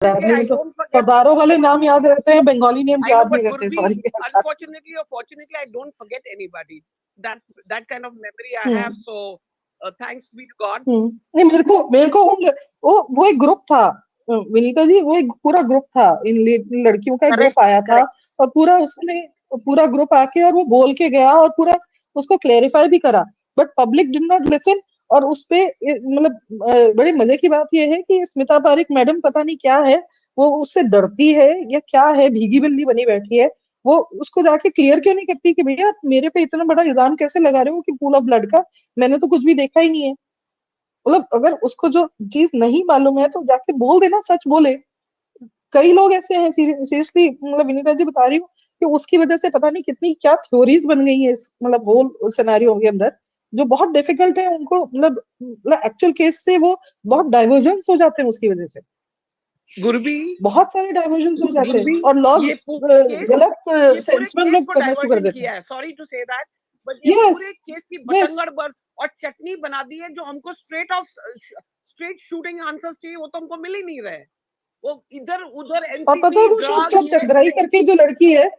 आदमी I तो don't forget. सरदारों वाले नाम याद रहते हैं, बंगाली नेम्स I know, याद but नहीं रहते. Gurvi, sorry. unfortunately or fortunately, I don't forget anybody. That kind of memory I have. So thanks be to God. नहीं, मेरे को वो एक ग्रुप था विनीता जी, वो एक पूरा ग्रुप था, इन लड़कियों का एक ग्रुप आया था, और पूरा उसने पूरा ग्रुप आके और वो बोल के गया और पूरा उसको क्लेरिफाई भी करा, but public did not listen. और उसपे मतलब बड़ी मजे की बात ये है कि स्मिता पारिक मैडम पता नहीं क्या है, वो उससे डरती है या क्या है, भीगी बिल्ली बनी बैठी है. वो उसको जाके क्लियर क्यों नहीं करती कि भैया मेरे पे इतना बड़ा इल्जाम कैसे लगा रहे हो कि पूल ऑफ ब्लड का, मैंने तो कुछ भी देखा ही नहीं है. मतलब अगर उसको जो चीज नहीं मालूम है तो जाके बोल देना, सच बोले. कई लोग ऐसे हैं, सीरियसली मतलब विनीता जी बता रही हूँ कि उसकी वजह से पता नहीं कितनी क्या थ्योरीज बन गई है इस मतलब होल सिनेरियो के अंदर, जो बहुत डिफिकल्ट है उनको, मतलब एक्चुअल केस से वो बहुत डाइवर्जेंस हो जाते हैं उसकी वजह से. गुरबी बहुत सारे डाइवर्जेंस हो जाते हैं और लोग गलत सेंस में लोग करना शुरू कर देते हैं. Sorry to say that, but ये पूरे केस की बतंगड़ और चटनी बना दी है. जो हमको स्ट्रेट शूटिंग आंसर्स चाहिए वो तो हमको मिल ही नहीं रहे. वो इधर उधर और पता है वो चंद्राई करके जो लड़की है,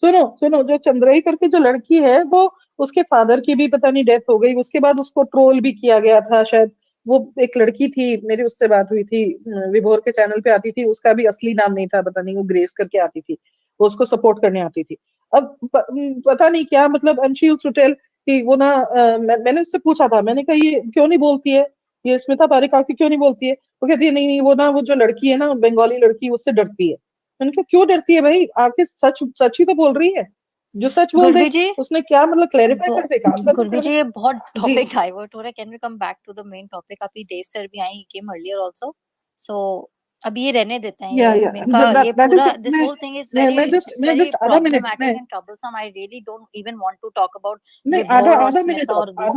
सुनो जो चंद्राई करके जो लड़की है, वो उसके फादर की भी पता नहीं डेथ हो गई, उसके बाद उसको ट्रोल भी किया गया था शायद. वो एक लड़की थी, मेरी उससे बात हुई थी, विभोर के चैनल पे आती थी, उसका भी असली नाम नहीं था, पता नहीं वो ग्रेस करके आती थी, वो उसको सपोर्ट करने आती थी. अब पता नहीं क्या मतलब शी यूज्ड टू टेल कि वो ना मैंने उससे पूछा था, मैंने कहा ये क्यों नहीं बोलती है, ये स्मिता पारिक आके क्यों नहीं बोलती है. वो कहती है नहीं नहीं, वो ना वो जो लड़की है ना बंगाली लड़की, उससे डरती है. मैंने कहा क्यों डरती है भाई, आके सच सच ही तो बोल रही है, जो सच बोल दे उसने क्या मतलब क्लैरिफाई कर दे, काम खत्म गुरवी कर जी दे. ये बहुत टॉपिक डाइवर्ट हो रहा है. Can we come back to the main topic? अभी देव सर भी आए, ही केम अर्लियर आल्सो. सो अब ये रहने देते हैं. ये इनका ये पूरा this whole thing is very problematic and troublesome. I really don't even want to talk about Vibhor और स्मिता और this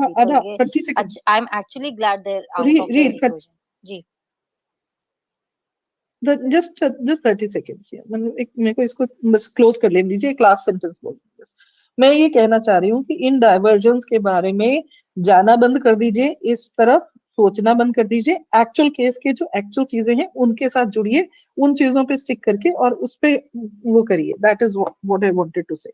people. I am actually glad they are out of the equation. जी जस्ट 30 सेकेंड्स. मतलब एक मेरे को इसको बस क्लोज कर लेने दीजिए, एक लास्ट सेंटेंस बोल. मैं ये कहना चाह रही हूँ कि इन डाइवर्जेंस के बारे में जाना बंद कर दीजिए, इस तरफ सोचना बंद कर दीजिए, एक्चुअल केस के जो एक्चुअल चीजें हैं उनके साथ जुड़िए, उन चीजों पे स्टिक करके और उस पे वो करिए. That is what I wanted to say.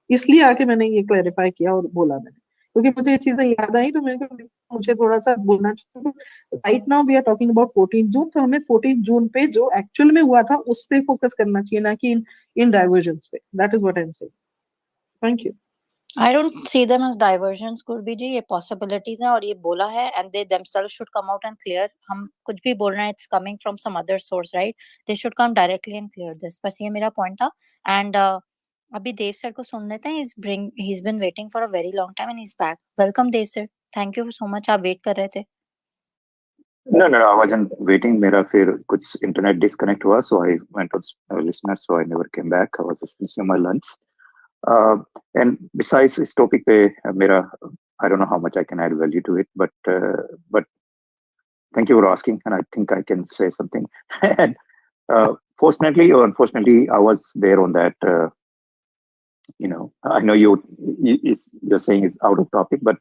इसलिए आके मैंने ये क्लैरिफाई किया और बोला मैंने, क्योंकि मुझे ये चीजें याद आई तो मुझे थोड़ा सा बोलना चाहिए. Right now we are talking about 14 June, तो हमें 14 जून पे जो एक्चुअल में हुआ था उस पे फोकस करना चाहिए, ना कि इन डाइवर्जन्स पे. That is what I am saying. Thank you. I don't see them as diversions, गुरबी जी. ये possibilities हैं और ये बोला है and they themselves should come out and clear. हम कुछ भी बोल रहे हैं, it's coming from some other source, right? They should come directly and clear this. बस ये मेरा point था. And अभी देव सर को सुन लेते हैं. He's been waiting for a very long time and he's back. Welcome Dev sir. Thank you so much. आप wait कर रहे थे. No, I wasn't waiting. मेरा फिर कुछ internet disconnect हुआ, so I went on listener, so I never came back. I was just finishing my lunch. And besides this topic पे मेरा, I don't know how much I can add value to it, but thank you for asking, and I think I can say something. And fortunately or unfortunately, I was there on that. I know you're saying it's out of topic, but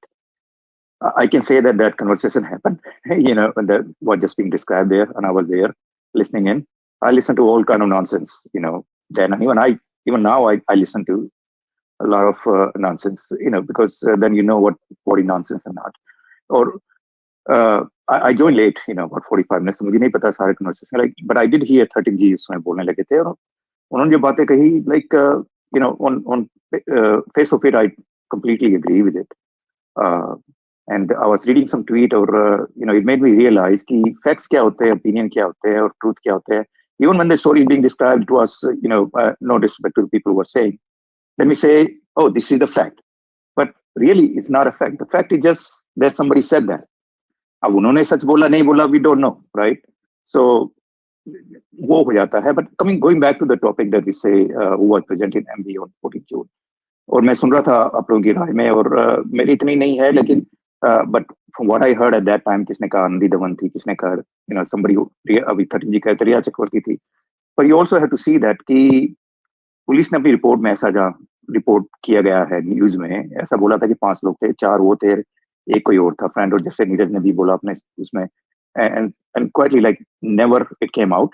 I can say that conversation happened. When that was just being described there, and I was there listening in. I listened to all kind of nonsense. Then and even now I listen to a lot of nonsense. Because then you know what is nonsense and not. Or I joined late. About 45 minutes. मुझे नहीं पता सारे conversation. But I did hear 13G उसमें बोलने लगे थे और उन्होंने जो बातें कही, on face of it, I completely agree with it. And I was reading some tweet or it made me realize कि facts क्या होते हैं, opinion क्या होते हैं और truth क्या होते हैं. Even when the story is being described to us, no disrespect to the people who are saying, then we say, oh, this is the fact. But really, it's not a fact. The fact is just that somebody said that. अब उन्होंने सच बोला नहीं बोला, we don't know, right? So वो हो जाता है. But going back to the topic that we say who was present in MB on 14 June. और मैं सुन रहा था आप लोगों की राय में और मेरी इतनी नहीं है, लेकिन but from what I heard at that time, किसने कहा आनंदी दमन थी, किसने कहा somebody अभी 13G कहते रिया चक्रवर्ती थी. But you also have to see that कि पुलिस ने अपनी रिपोर्ट में ऐसा जहाँ रिपोर्ट किया गया है न्यूज में, ऐसा बोला था कि 5 लोग थे, 4 वो थे, एक कोई और था फ्रेंड, और जैसे नीरज ने भी बोला अपने उसमें, and quietly like never it came out.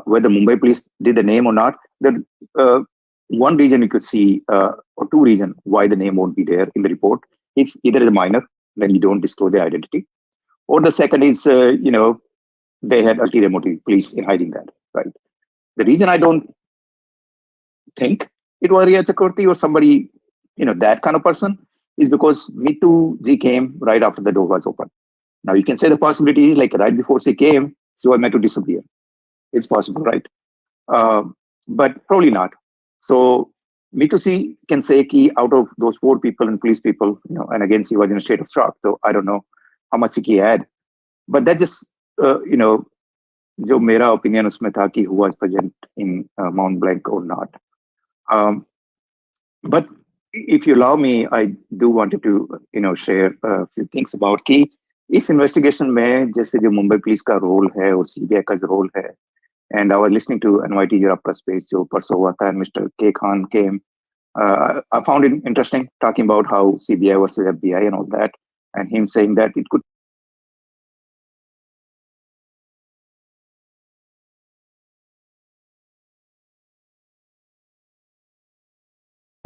whether Mumbai police did the name or not. The one reason you could see, or two reasons why the name won't be there in the report is either a minor, then you don't disclose their identity, or the second is, they had ulterior motive, police in hiding that, right? The reason I don't think it was Riya Chakraborty or somebody, that kind of person, is because Mitu Ji came right after the door was open. Now you can say the possibility is like right before she came, she was meant to disappear. It's possible, right? But probably not. So Mitusi can say ki out of those 4 people and police people, and again she was in a state of shock. So I don't know how much he had, but that just जो मेरा opinion उसमें था कि who was present in Mount Blanc or not. But if you allow me, I do wanted to share a few things about कि इस investigation में जैसे जो मुंबई पुलिस का रोल है और सीबीआई का जो रोल है, and I was listening to NYT Europe का space जो परसों हुआ था, and Mr. K. Khan came. I found it interesting talking about how CBI versus FBI and all that, and him saying that it could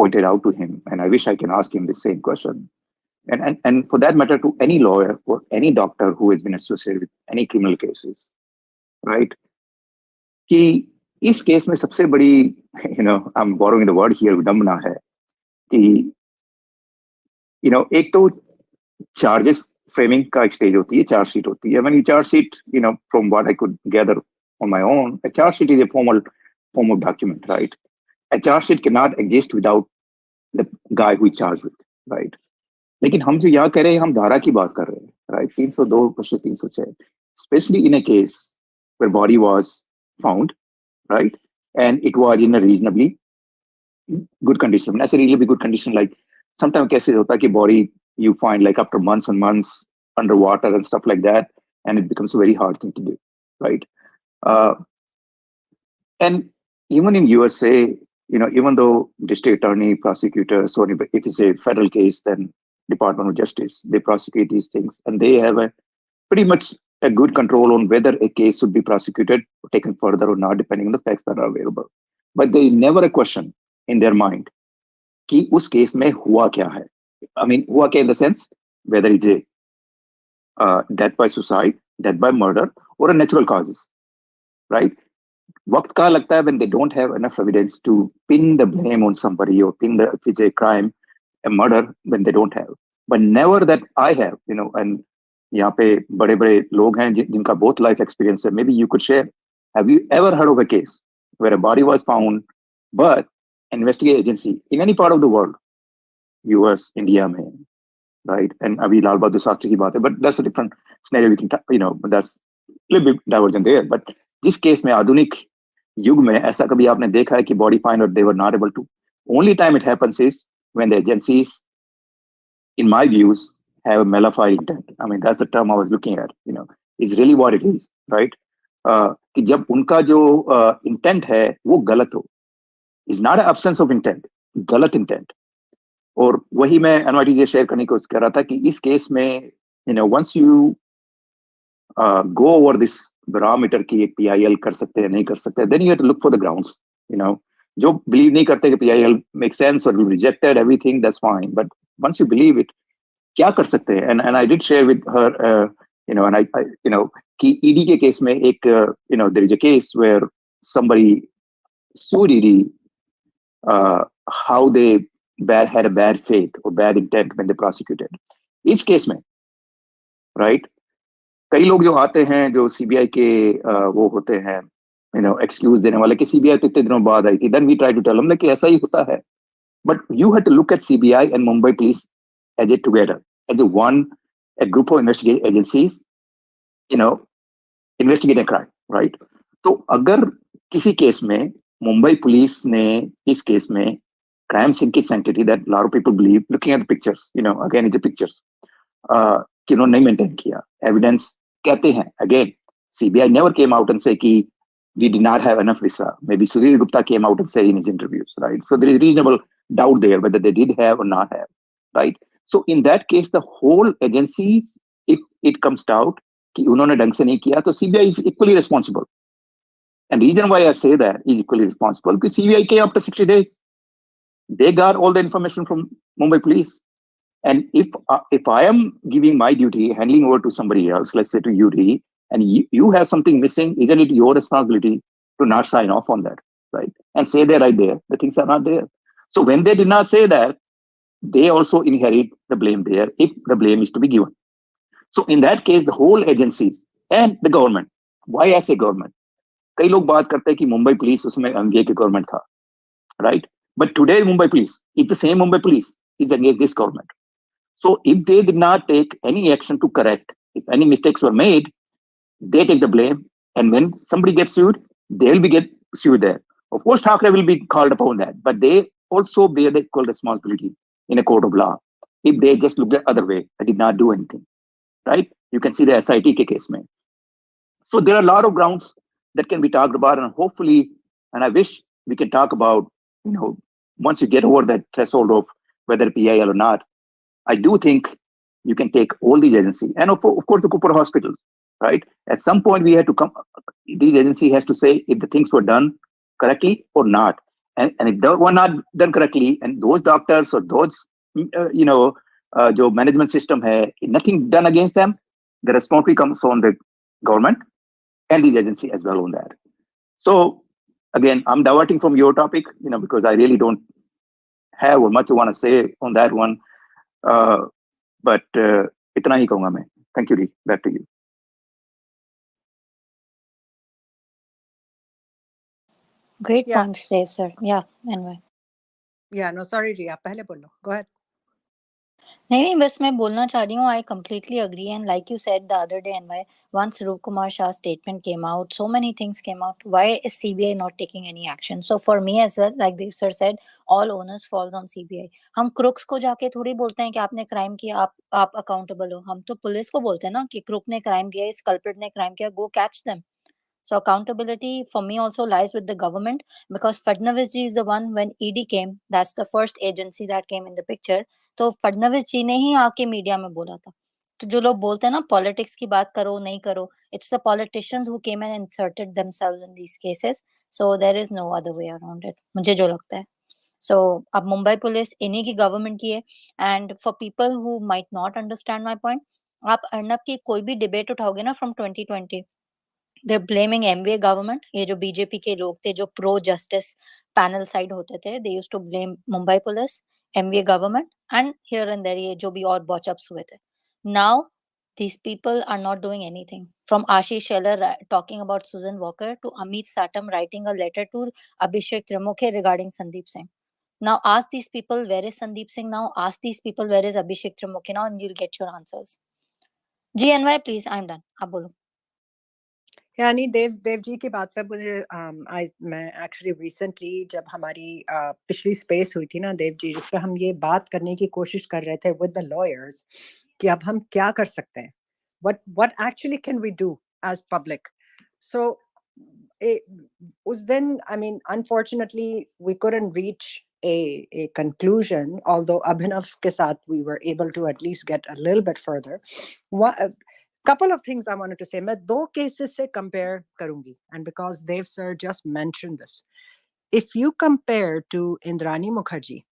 pointed out to him, and I wish I can ask him the same question. And for that matter, to any lawyer or any doctor who has been associated with any criminal cases, right? कि इस case में सबसे बड़ी, I'm borrowing the word here, विडंबना है कि, एक तो charges framing का एक stage होती है, charge sheet होती है. When you charge sheet, from what I could gather on my own, a charge sheet is a formal form of document, right? A charge sheet cannot exist without the guy who is charged with, right? लेकिन हम जो यहाँ कह रहे हैं, हम धारा की बात कर रहे हैं, right? 302 306, especially in a case where body was found, right? And it was in a reasonably good condition. When I say reasonably good condition, like sometimes cases hota hai ki body you find like after months and months underwater and stuff like that, and it becomes a very hard thing to do, right? And even in USA, even though district attorney, prosecutors, or if it's a federal case, then Department of Justice, they prosecute these things, and they have a pretty much a good control on whether a case should be prosecuted or taken further or not, depending on the facts that are available. But there is never a question in their mind कि उस case में हुआ क्या है. I mean, हुआ क्या in the sense whether it's a death by suicide, death by murder, or a natural causes, right? वक्त का लगता है when they don't have enough evidence to pin the blame on somebody or pin the, if it's a crime, a murder, when they don't have. But never that I have, and यहाँ पे बड़े बड़े लोग हैं जिनका both life experience है. Maybe you could share. Have you ever heard of a case where a body was found, but an investigative agency in any part of the world, US, India में, right? And अभी लाल बहादुर शास्त्री की बात है, but that's a different scenario. We can, that's a little bit divergent there. But जिस case में आधुनिक युग में ऐसा कभी आपने देखा है कि body find or they were not able to? Only time it happens is when the agencies, in my views, have a malefied intent. I mean, that's the term I was looking at, is really what it is, right? कि जब उनका जो intent है वो गलत हो, is not an absence of intent, गलत intent. और वही मैं NYT से शेयर करने की कोशिश कर रहा था कि इस केस में, once you go over this barometer कि एक PIL कर सकते हैं नहीं कर सकते, then you have to look for the grounds, जो believe नहीं करते कि PIL makes sense or will rejected everything, that's fine. But once you believe it, क्या कर सकते हैं? And I did share with her, and I कि ED के केस में एक, there is a case where somebody sued ED, how they had a bad faith or bad intent when they prosecuted. इस case में, right? कई लोग जो आते हैं जो CBI के वो होते हैं, excuse देने वाले कि CBI तो इतने दिनों बाद आई थी. Then we try to tell them कि ऐसा ही होता है. But you had to look at CBI and Mumbai police as it together, as a group of investigative agencies, investigate a crime, right? तो अगर किसी केस में मुंबई पुलिस ने इस केस में crime scene की sanctity that a lot of people believe, looking at the pictures, again it's the pictures, कि उन्होंने नहीं maintain किया. Evidence कहते हैं, again, CBI never came out and say कि we did not have enough visa. Maybe Sudhir Gupta came out and said in his interviews, right? So there is reasonable doubt there whether they did have or not have, right? So in that case, the whole agencies, if it comes out कि उन्होंने ढंग से नहीं किया, तो CBI is equally responsible. And reason why I say that is equally responsible because CBI came after 60 days. They got all the information from Mumbai police. And if I am giving my duty, handing over to somebody else, let's say to UD, and you have something missing, isn't it your responsibility to not sign off on that, right? And say they're right there, the things are not there. So when they did not say that, they also inherit the blame there if the blame is to be given. So in that case, the whole agencies and the government, why I say government? कई लोग बात करते हैं कि Mumbai police उसमें MVA की government था, right? But today Mumbai police is the same Mumbai police is against this government. So if they did not take any action to correct, if any mistakes were made, they take the blame. And when somebody gets sued, they will be get sued there. Of course, Thakre will be called upon that, but they also bear the equal responsibility in a court of law. If they just look the other way, I did not do anything, right? You can see the SIT case, man. So there are a lot of grounds that can be talked about, and hopefully, and I wish we can talk about, once you get over that threshold of whether PIL or not, I do think you can take all these agencies, and of course the Cooper hospitals, right? At some point we had to come, these agency has to say if the things were done correctly or not. And if they were not done correctly, and those doctors or those, जो management system hai, nothing done against them, the responsibility comes from the government and the agency as well on that. So again, I'm diverting from your topic, because I really don't have or much I want to say on that one. But इतना ही कहूंगा मैं. Thank you, Lee. Back to you. Great points, Dave, sir. Yeah, anyway. Yeah, no, sorry, Ria. पहले बोलो. Go ahead. नहीं बस मैं बोलना चाह रही हूँ I completely agree and like you said the other day and once Rup Kumar Shah's statement came out, so many things came out. Why is CBI not taking any action? So for me as well, like the sir said, all onus falls on CBI. हम crooks को जाके थोड़ी बोलते हैं कि आपने crime किया, आप अकाउंटेबल हो. हम तो पुलिस को बोलते हैं ना कि क्रुक ने क्राइम किया, इस कल्प्रिट ने क्राइम किया, go catch them. So accountability for me also lies with the government, because Fadnavis ji is the one, when ED came, that's the first agency that came in the picture. तो फडनवीस जी ने ही आके media में बोला था. तो जो लोग बोलते हैं ना पॉलिटिक्स की बात करो नहीं करो, it's the politicians who came and inserted themselves in these cases. So there is no other way around it, मुझे जो लगता है. So अब मुंबई पुलिस इन्हीं की गवर्नमेंट की है. And for people who might not understand my point, आप अर्नब की कोई भी डिबेट उठाओगे ना from 2020, they're blaming MVA government. ये जो बीजेपी के लोग थे जो प्रो जस्टिस पैनल साइड होते थे, they used to blame Mumbai police, MVA government, and here and there ये जो भी और बॉचअप्स हुए थे. Now these people are not doing anything. From Ashish Sheller talking about Susan Walker to Amit Satam writing a letter to Abhishek Trimukhe regarding Sandeep Singh. Now ask these people where is Sandeep Singh now, ask these people where is Abhishek Trimukhe now, and you'll get your answers. GNY please, I'm done. आप बोलो. यानी देव जी की बात पे मुझे मैं actually recently जब हमारी पिछली स्पेस हुई थी ना देव जी, जिस पे हम ये बात करने की कोशिश कर रहे थे विद द लॉयर्स कि अब हम क्या कर सकते हैं, what actually can we do as public. So उस दिन I mean unfortunately we couldn't reach a conclusion, although Abhinav ke sath we were able to at least get a little bit further. Couple of things I wanted to say. मैं दो cases से compare करूंगी, and because Dev sir just mentioned this, if you compare to Indrani Mukherjee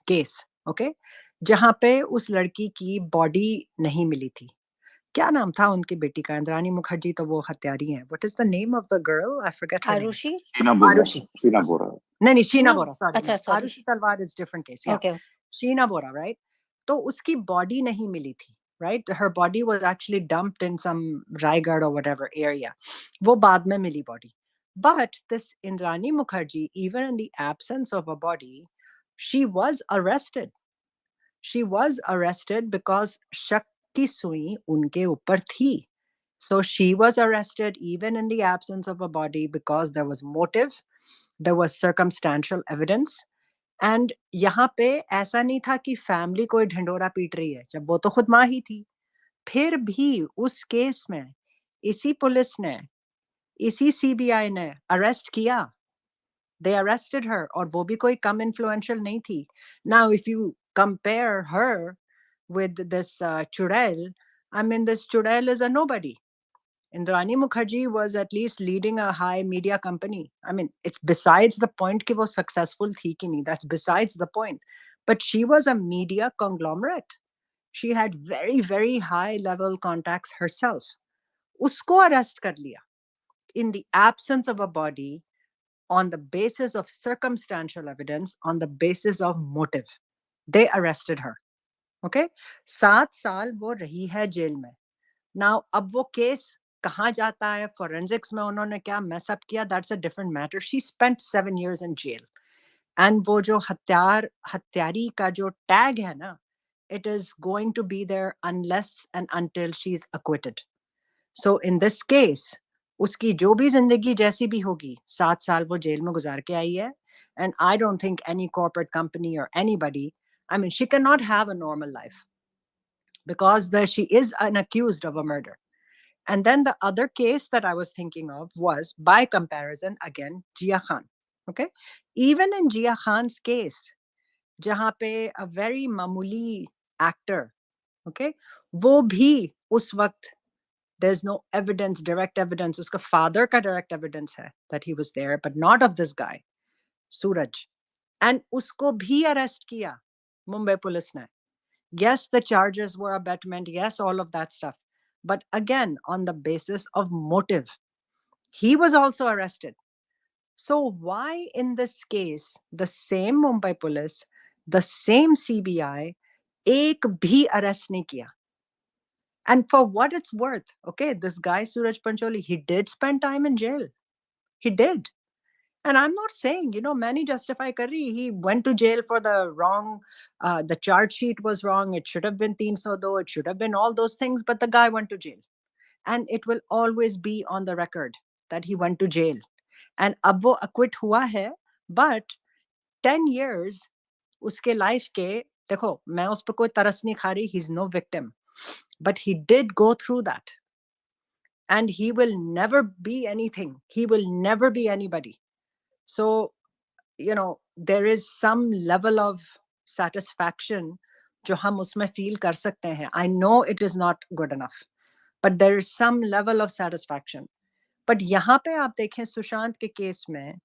case, okay, जहाँ पे उस लड़की की body नहीं मिली थी, क्या नाम था उनकी बेटी का? इंद्रानी मुखर्जी तो वो हत्यारी हैं. What is the name of the girl? I forget her Arushi? name. Sheena Bora. नहीं Sheena Bora, sorry. अच्छा, sorry. Arushi Talwar is different case. Yeah. Okay. Sheena Bora, right? तो उसकी body नहीं मिली थी, right? Her body was actually dumped in some Raigad or whatever area. वो बाद में मिली body. But this Indrani Mukherjee, even in the absence of a body, she was arrested. She was arrested because शक की सुई उनके ऊपर थी. So she was arrested even in the absence of a body because there was motive, there was circumstantial evidence. And यहाँ पे ऐसा नहीं था कि फैमिली कोई ढिंडोरा पीट रही है, जब वो तो खुद माँ ही थी. फिर भी उस केस में इसी पुलिस ने, इसी सीबीआई ने अरेस्ट किया. They arrested her, और वो भी कोई कम influential नहीं थी. Now if you compare her with this Chudail, I mean this Chudail is a nobody. Indrani Mukherjee was at least leading a high media company. I mean, it's besides the point कि वो successful थी कि नहीं. That's besides the point. But she was a media conglomerate. She had very, very high level contacts herself. Usko arrest kar liya in the absence of a body, on the basis of circumstantial evidence, on the basis of motive. They arrested her. Okay? 7 साल वो रही है jail में. Now, अब वो case कहाँ जाता है, forensics में उन्होंने क्या mess up किया, that's a different matter. She spent 7 years in jail. And वो जो हत्यारी का जो tag है ना, it is going to be there unless and until she is acquitted. So in this case, उसकी जो भी जिंदगी जैसी भी होगी, 7 साल वो जेल में गुजार के आई है. And I don't think any corporate company or anybody, I mean, she cannot have a normal life because she is an accused of a murder. And then the other case that I was thinking of was, by comparison, again, Jia Khan. Okay. Even in Jia Khan's case, jahan pe a very mamuli actor, okay, wo bhi us waqt, there's no evidence, direct evidence. Uska father ka direct evidence hai that he was there, but not of this guy, Suraj. And usko bhi arrest kiya, Mumbai police ne. Yes, the charges were abetment. Yes, all of that stuff. But again, on the basis of motive, he was also arrested. So why in this case, the same Mumbai police, the same CBI, ek bhi arrest nahi kiya? And for what it's worth, okay, this guy Suraj Pancholi, he did spend time in jail. He did. And I'm not saying, many justify Kari. He went to jail for the wrong, the charge sheet was wrong. It should have been 302. It should have been all those things. But the guy went to jail. And it will always be on the record that he went to jail. And ab wo acquit hua hai, but 10 years uske life ke, dekho, main us pe koi taras nahi kha rahi, he's no victim. But he did go through that. And he will never be anything. He will never be anybody. So, there is some level of satisfaction जो हम उसमें feel कर सकते हैं. I know it is not good enough, but there is some level of satisfaction. But यहाँ पे आप देखें सुशांत के केस में,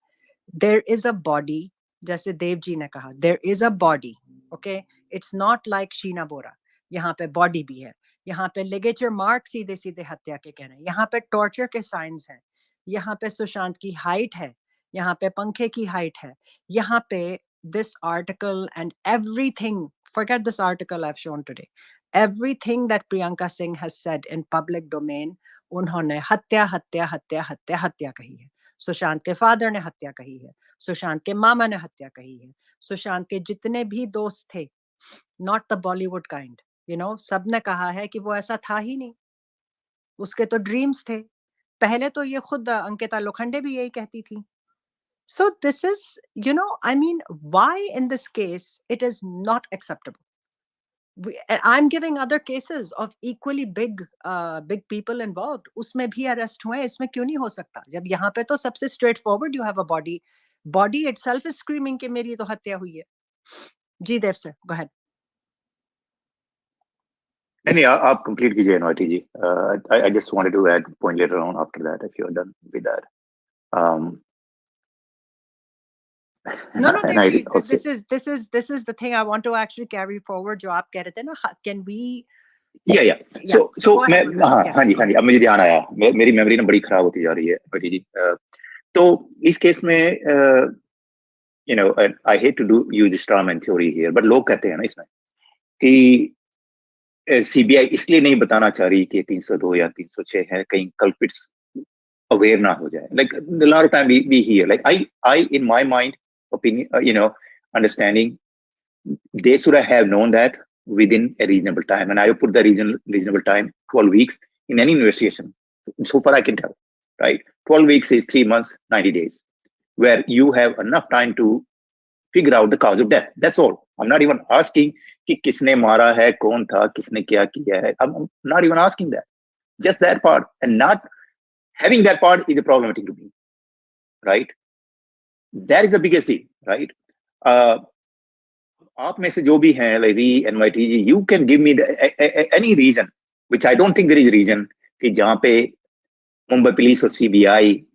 there is a body, जैसे देव जी ने कहा, there is a body, okay? It's not like Sheena बोरा. यहाँ पे body भी है. यहाँ पे ligature mark सीधे सीधे हत्या के कह रहे हैं. यहाँ पे torture के signs हैं. यहाँ पे सुशांत की height है. यहाँ पे पंखे की height है. यहाँ पे this article and everything, forget this article I've shown today, everything that Priyanka Singh has said in public domain, उन्होंने हत्या हत्या हत्या हत्या हत्या कही है. सुशांत के फादर ने हत्या कही है. सुशांत के मामा ने हत्या कही है. सुशांत के जितने भी दोस्त थे, not the Bollywood kind, सबने कहा है कि वो ऐसा था ही नहीं. उसके तो ड्रीम्स थे. पहले तो ये खुद अंकिता लोखंडे भी यही कहती थी. So this is, I mean, why in this case it is not acceptable? I'm giving other cases of equally big people involved. उसमें भी arrest हुए, इसमें क्यों नहीं हो सकता? जब यहाँ पे तो सबसे straightforward, you have a body itself is screaming कि मेरी तो हत्या हुई है. जी देव sir, go ahead. नहीं आप complete कीजिए अनवटी जी. I just wanted to add point later on after that if you're done with that. No, Devi, this is the thing I want to actually carry forward. जो आप कह रहे थे ना, can we? Yeah. So मैं हाँ जी अब मुझे ध्यान आया. मेरी मेमोरी ना बड़ी खराब होती जा रही है अनवटी जी. तो इस केस में I hate to use this term and theory here, but लोग कहते हैं ना इसमें कि सीबीआई इसलिए नहीं बताना चाह रही कि 302 या 306 है, कहीं कल्पिट्स अवेयर ना हो जाए. Like a lot of time we hear, like I in my mind opinion, understanding, they should have known that within a reasonable time, and I put the reasonable time 12 weeks in any investigation. So far I can tell, right? 12 weeks is 3 months, 90 days, where you have enough time to figure out the cause of death. That's all. I'm not even asking कि किसने मारा है, कौन था, किसने क्या किया है. I'm not even asking that. Just that part, and not having that part is problematic to me, right? That is the biggest thing, right? आप में से जो भी हैं, like NYT, you can give me any reason, which I don't think there is a reason कि जहाँ पे Mumbai Police or CBI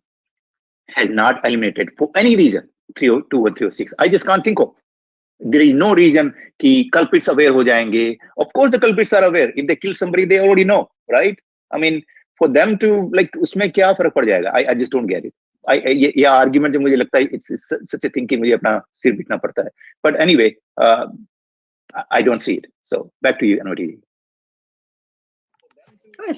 has not eliminated for any reason 302 or 306. I just can't think of. There is no reason कि culprits aware हो जाएंगे. Of course the culprits are aware. If they kill somebody, they already know, right? I mean, for them to like उसमें क्या फर्क पड़ जाएगा? I just don't get it. ये argument जो मुझे लगता है it's such a thing कि मुझे अपना सिर पीटना पड़ता है. But anyway, I don't see it. So back to you, Anwar.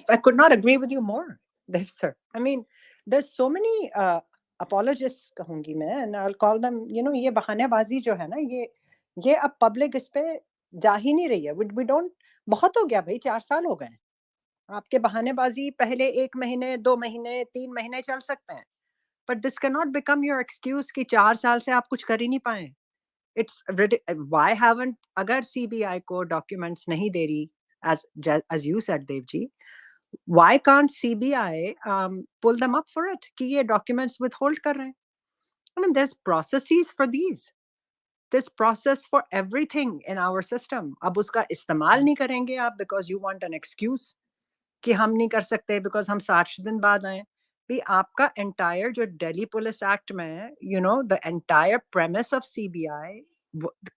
I could not agree with you more, Dev sir. I mean, there's so many apologists कहूंगी मैं, and I'll call them, ये बहानेबाजी जो है ना, ये अब public इस पे जा ही नहीं रही है. We don't, बहुत हो गया भाई, 4 साल हो गए. आपके बहानेबाजी पहले 1 महीने, 2 महीने, 3 महीने चल सकते हैं. But this cannot become your excuse कि 4 साल से आप कुछ कर ही नहीं पाए. It's why haven't, अगर CBI को documents नहीं दे रही, as you said, Devji, why can't CBI pull them up for it कि ये documents withhold कर रहे हैं? I mean, there's processes for these. There's process for everything in our system. अब उसका इस्तेमाल नहीं करेंगे आप because you want an excuse कि हम नहीं कर सकते because हम 60 दिन बाद आए. भी आपका entire जो Delhi Police Act में, the entire premise of CBI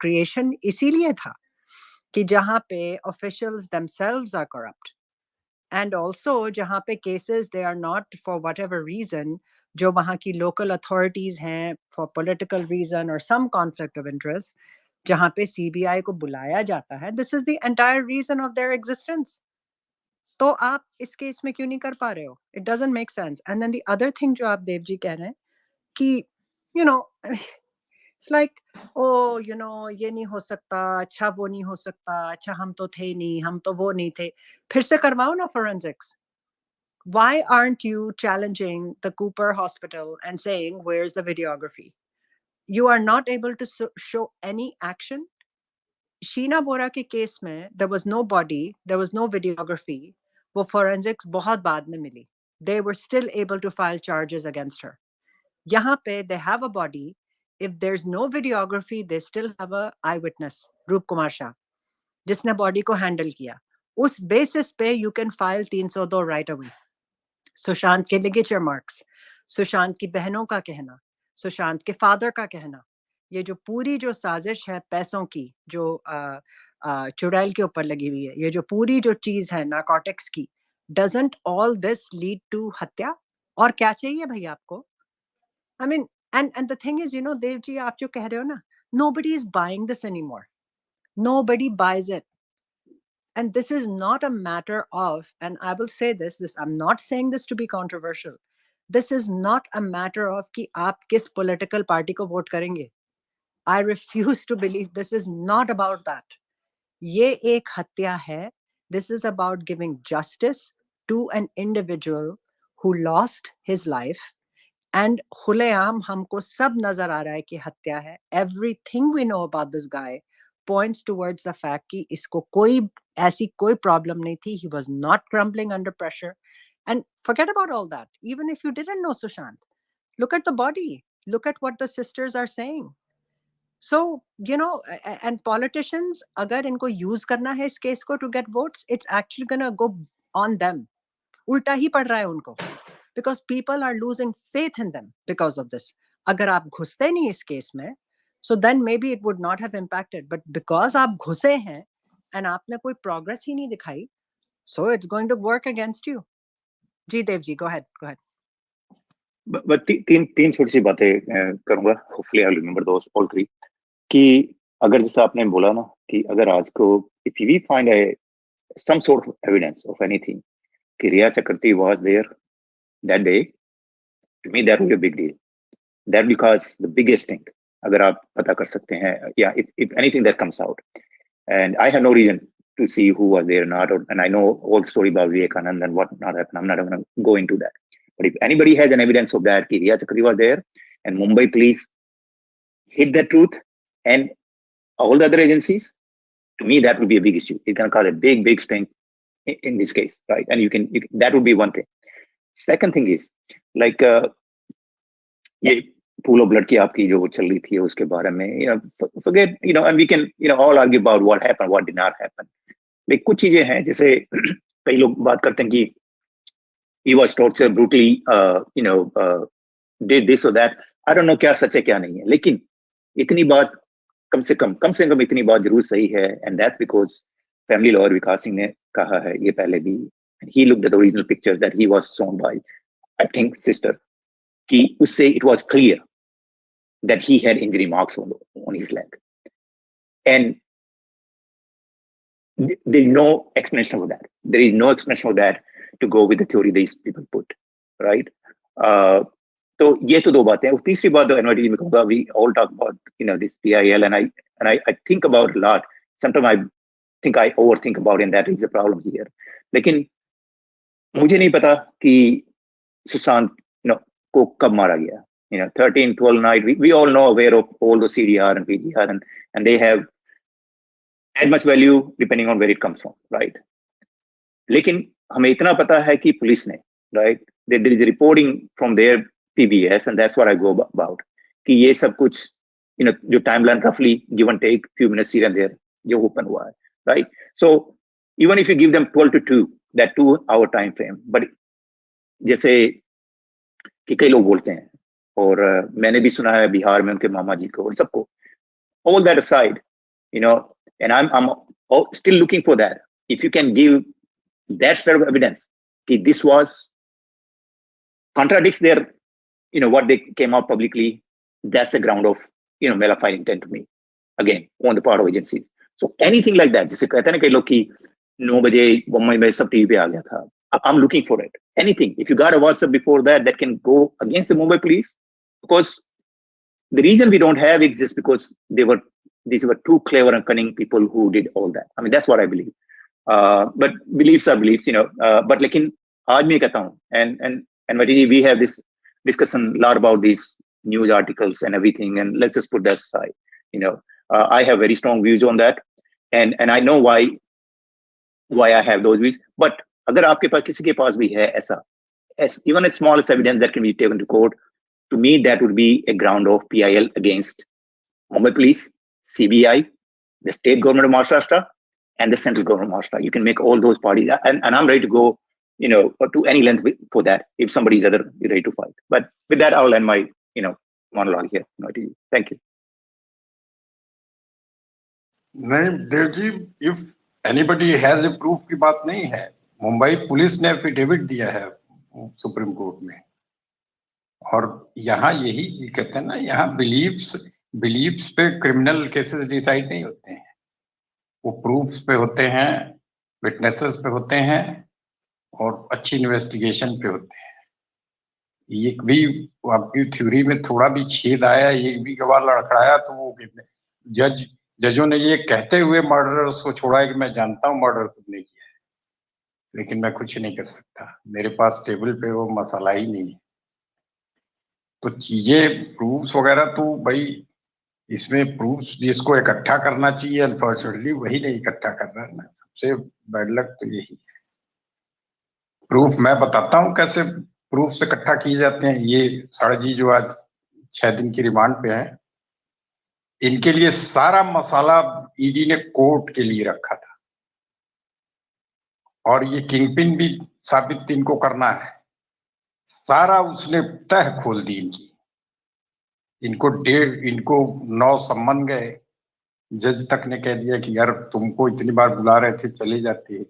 creation इसीलिए था कि जहाँ पे officials themselves are corrupt, and also जहाँ पे cases they are not for whatever reason, जो वहाँ की local authorities हैं for political reason or some conflict of interest, जहाँ पे CBI को बुलाया जाता है, this is the entire reason of their existence. तो आप इस केस में क्यों नहीं कर पा रहे हो? It doesn't make sense. And then the other thing जो आप देव जी कह रहे हैं कि it's like, oh, ये नहीं हो सकता, अच्छा वो नहीं हो सकता, अच्छा हम तो थे नहीं, हम तो वो नहीं थे. फिर से करवाओ ना forensics. Why aren't you challenging the Cooper Hospital and saying, where's the videography? You are not able to show any action. Sheena Bora के केस में there was no body, there was no videography. वो forensics बहुत बाद में मिली. They were still able to file charges against her. यहाँ पे they have a body. If there's no videography, they still have a eyewitness, Roop Kumar Shah, जिसने body को handle किया. उस basis पे you can file 302 right away. Sushant के ligature marks, Sushant की बहनों का कहना, सुशांत के father का कहना, ये जो पूरी जो साजिश है पैसों की जो चुड़ैल के ऊपर लगी हुई है, ये जो पूरी जो चीज है नार्कोटिक्स की, doesn't all this lead to हत्या? और क्या चाहिए भाई आपको? I mean, and the thing is, Dev ji आप जो कह रहे हो ना, nobody is buying this anymore. Nobody buys it. And this is not a matter of, and I will say this, I'm not saying this to be controversial. This is not a matter of कि आप किस political party को vote करेंगे. I refuse to believe this is not about that. ये एक हत्या है. This is about giving justice to an individual who lost his life. And खुलेआम हमको सब नजर आ रहा है कि हत्या है. Everything we know about this guy points towards the fact कि इसको कोई ऐसी कोई problem नहीं थी. He was not crumbling under pressure. And forget about all that. Even if you didn't know Sushant, look at the body. Look at what the sisters are saying. So, and politicians, अगर इनको use करना है इस case को to get votes, it's actually gonna go on them. उल्टा ही पड़ रहा है उनको. Because people are losing faith in them because of this. अगर आप घुसते नहीं इस केस में, so then maybe it would not have impacted. But because आप घुसे हैं and आपने कोई progress ही नहीं दिखाई, so it's going to work against you. Ji Dev ji, go ahead. But तीन छोटी सी बातें करूंगा. Hopefully I'll remember those all three. कि अगर जैसा आपने बोला ना कि अगर आज को if we find some sort of evidence of anything कि Riya Chakraborty was there that day, to me that would be a big deal. That because the biggest thing, अगर आप पता कर सकते हैं, yeah, if anything that comes out, and I have no reason to see who was there or not, and I know all the story about Vivekanand and what not happened. I'm not going to go into that. But if anybody has an evidence of that, Riya Chakraborty was there, and Mumbai police hid the truth, and all the other agencies, to me that would be a big issue. It can cause a big stink in this case, right? And you can that would be one thing. Second thing is like ये pool of blood की आपकी जो चल रही थी उसके बारे में, forget, and we can all argue about what happened, what did not happen. लेकिन कुछ चीजें हैं जैसे कई लोग बात करते हैं कि he was tortured brutally, did this or that. I don't know क्या सच है क्या नहीं है, लेकिन इतनी बात कम से कम इतनी बात जरूर सही है, and that's because family lawyer Vikas Singh ने कहा है ये पहले भी. He looked at the original pictures that he was shown by, I think, sister, कि उससे it was clear that he had injury marks on his leg, and there is no explanation of that. There is no explanation of that to go with the theory these people put, right? तो ये तो दो बातें हैं. तीसरी बात तो NYT में कहूँगा, we all talk about this PIL, and I think about a lot. Sometimes I think I overthink about it, and that is the problem here. लेकिन मुझे नहीं पता कि सुशांत को कब मारा गया. 13, 12 night. We all know aware of all the CDR and PDR, and they have as much value depending on where it comes from, right? लेकिन हमें इतना पता है कि पुलिस ने, right, there is a reporting from their PBS, and that's what I go about, कि ये सब कुछ जो timeline roughly give and take few minutes here and there जो open हुआ है, right? So even if you give them 12 to 2, that 2-hour time frame, but जैसे कि कई लोग बोलते हैं, और मैंने भी सुना है बिहार में उनके मामा जी को और सबको, all that aside, and I'm still looking for that. If you can give that sort of evidence, that this was contradicts their, what they came out publicly, that's the ground of, malafide intent to me, again, on the part of agencies. So anything like that, जैसे कहते हैं ना कई लोग कि 9 बजे मुंबई में सब टीवी पे आ गया था. I'm looking for it. Anything. If you got a WhatsApp before that can go against the Mumbai police, because the reason we don't have it is just because these were too clever and cunning people who did all that. I mean, that's what I believe. But beliefs are beliefs, but लेकिन आज मैं कहता हूँ, and we have this discussion a lot about these news articles and everything, and let's just put that aside. I have very strong views on that, and I know why I have those views. But अगर आपके पास किसी के पास भी है ऐसा, even as small as evidence that can be taken to court, to me that would be a ground of PIL against Mumbai Police, CBI, the state government of Maharashtra, and the central government of Maharashtra. You can make all those parties, and I'm ready to go, to any length for that if somebody's ready to fight. But with that, I'll end my, monologue here. Thank you. नहीं Dev ji, if anybody has a proof की बात नहीं है. Mumbai police ने affidavit दिया है supreme court में, और यहाँ यही कहते हैं ना, यहाँ बिलीफ्स पे क्रिमिनल केसेस डिसाइड नहीं होते हैं, वो प्रूफ्स पे होते हैं, विटनेसेस पे होते हैं, और अच्छी इन्वेस्टिगेशन पे होते हैं. ये भी आपकी थ्योरी में थोड़ा भी छेद आया, ये भी गवाह लड़खड़ाया, तो वो जजों ने ये कहते हुए मर्डरर्स को छोड़ा है कि मैं जानता हूँ मर्डर तुमने किया है, लेकिन मैं कुछ नहीं कर सकता, मेरे पास टेबल पे वो मसाला ही नहीं है. तो चीजें प्रूफ्स वगैरह तो भाई, इसमें प्रूफ्स जिसको इकट्ठा करना चाहिए, अनफॉर्चुनेटली वही नहीं इकट्ठा कर रहा है ना. सबसे बैड लक तो यही है. प्रूफ मैं बताता हूँ कैसे प्रूफ से इकट्ठा किए जाते हैं. ये साड़ा जी जो आज 6 दिन की रिमांड पे हैं, इनके लिए सारा मसाला ईडी ने कोर्ट के लिए रखा था, और ये किंगपिन भी साबित इनको करना है. सारा उसने तह खोल दी इनकी. इनको 9 सम्मन गए, जज तक ने कह दिया कि यार तुमको इतनी बार बुला रहे थे, चले जाते.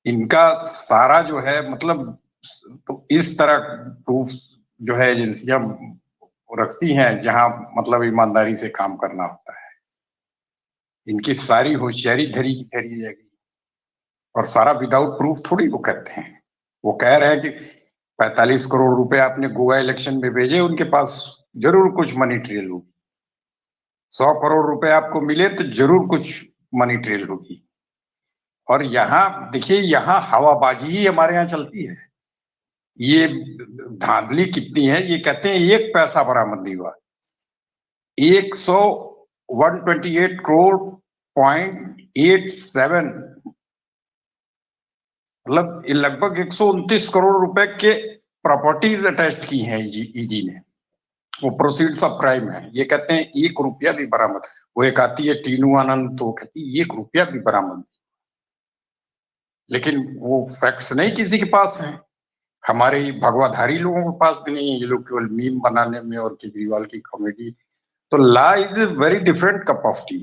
इनका सारा जो है, मतलब तो इस तरह प्रूफ जो है एजेंसियां रखती हैं, जहां मतलब ईमानदारी से काम करना होता है. इनकी सारी होशियारी धरी जाएगी, और सारा विदाउट प्रूफ थोड़ी वो कहते हैं. वो कह रहे हैं कि 45 करोड़ रुपए आपने गोवा इलेक्शन में भेजे, उनके पास जरूर कुछ मनी ट्रेल होगी. 100 करोड़ रुपए आपको मिले तो जरूर कुछ मनी ट्रेल होगी. और यहाँ देखिए, यहाँ हवाबाजी ही हमारे यहाँ चलती है. ये धांधली कितनी है, ये कहते हैं 1 पैसा बरामद नहीं हुआ. 128 करोड़ .87, मतलब लगभग 129 करोड़ रुपए के प्रॉपर्टीज अटैच की हैं ईडी ने. वो प्रोसीड्स ऑफ क्राइम है. ये कहते हैं 1 रुपया भी बरामद. वो एक आती है टीनू आनंद, तो कहती है 1 रुपया भी बरामद. लेकिन वो फैक्ट्स नहीं किसी के पास हैं, हमारे भगवाधारी लोगों के पास भी नहीं है। ये लोग केवल मीम बनाने में और केजरीवाल की कॉमेडी। तो law is a very different cup of T.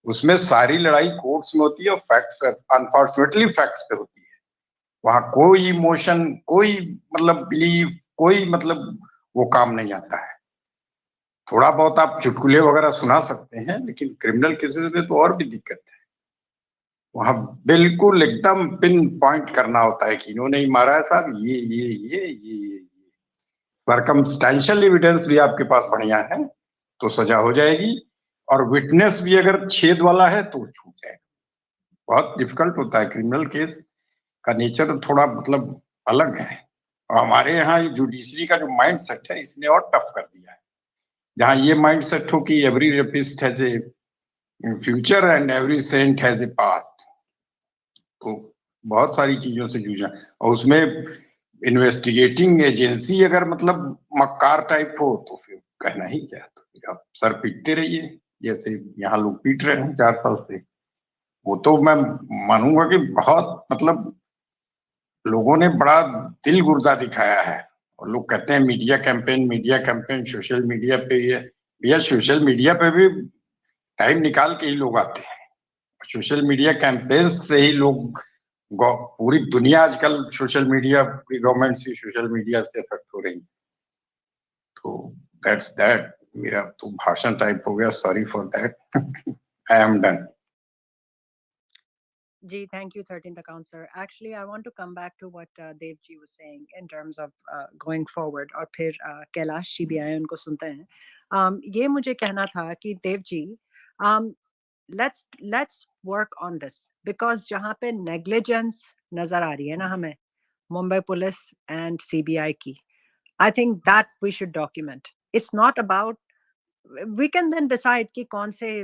उसमें सारी लड़ाई कोर्ट्स में होती है और फैक्ट्स पे, अनफॉर्चुनेटली फैक्ट्स पे होती है। वहां कोई इमोशन, कोई मतलब बिलीफ, कोई मतलब वो काम नहीं आता है। थोड़ा बहुत आप चुटकुले वगैरह सुना सकते हैं, लेकिन क्रिमिनल केसेस में तो और भी दिक्कत है। वहां बिल्कुल एकदम पिन पॉइंट करना होता है कि इन्होंने ही मारा है साहब, ये सर्कमस्टेंशियल एविडेंस भी आपके पास बढ़िया है तो सजा हो जाएगी, और विटनेस भी अगर छेद वाला है तो छूट जाएगा। बहुत डिफिकल्ट होता है क्रिमिनल केस का नेचर, थोड़ा मतलब अलग है। और हमारे यहाँ जुडिशरी का जो माइंड सेट है इसने और टफ कर दिया है। जहाँ ये माइंड सेट हो कि every rapist has a future and every saint has a past, तो बहुत सारी चीजों से जूझा। और उसमें इन्वेस्टिगेटिंग एजेंसी अगर मतलब मक्कार टाइप हो तो फिर कहना ही क्या, तो फिर आप सर पीटते रहिए जैसे यहाँ लोग पीट रहे हैं 4 साल से। वो तो मैं मानूंगा कि बहुत मतलब लोगों ने बड़ा दिल गुर्दा दिखाया है। और लोग कहते हैं मीडिया कैंपेन सोशल मीडिया पे, ये भैया सोशल मीडिया पे भी टाइम निकाल के ही लोग आते हैं। सोशल मीडिया कैंपेन से ही लोग, पूरी दुनिया आजकल सोशल मीडिया की, गवर्नमेंट से सोशल मीडिया से इफेक्ट हो रही है। तो दैट्स दैट। मेरा तो भाषण टाइप हो गया, sorry for that. I am done. Ji, thank you, 13th account, sir. Actually, I want to come back to what Dev ji was saying in terms of going forward. और फिर कैलाश जी भी आए, उनको सुनते हैं। ये मुझे कहना था कि Dev ji, let's work on this, because जहाँ पे negligence नजर आ रही है ना हमें, मुंबई पुलिस and CBI की, I think that we should document. It's not about, we can then decide कि कौन से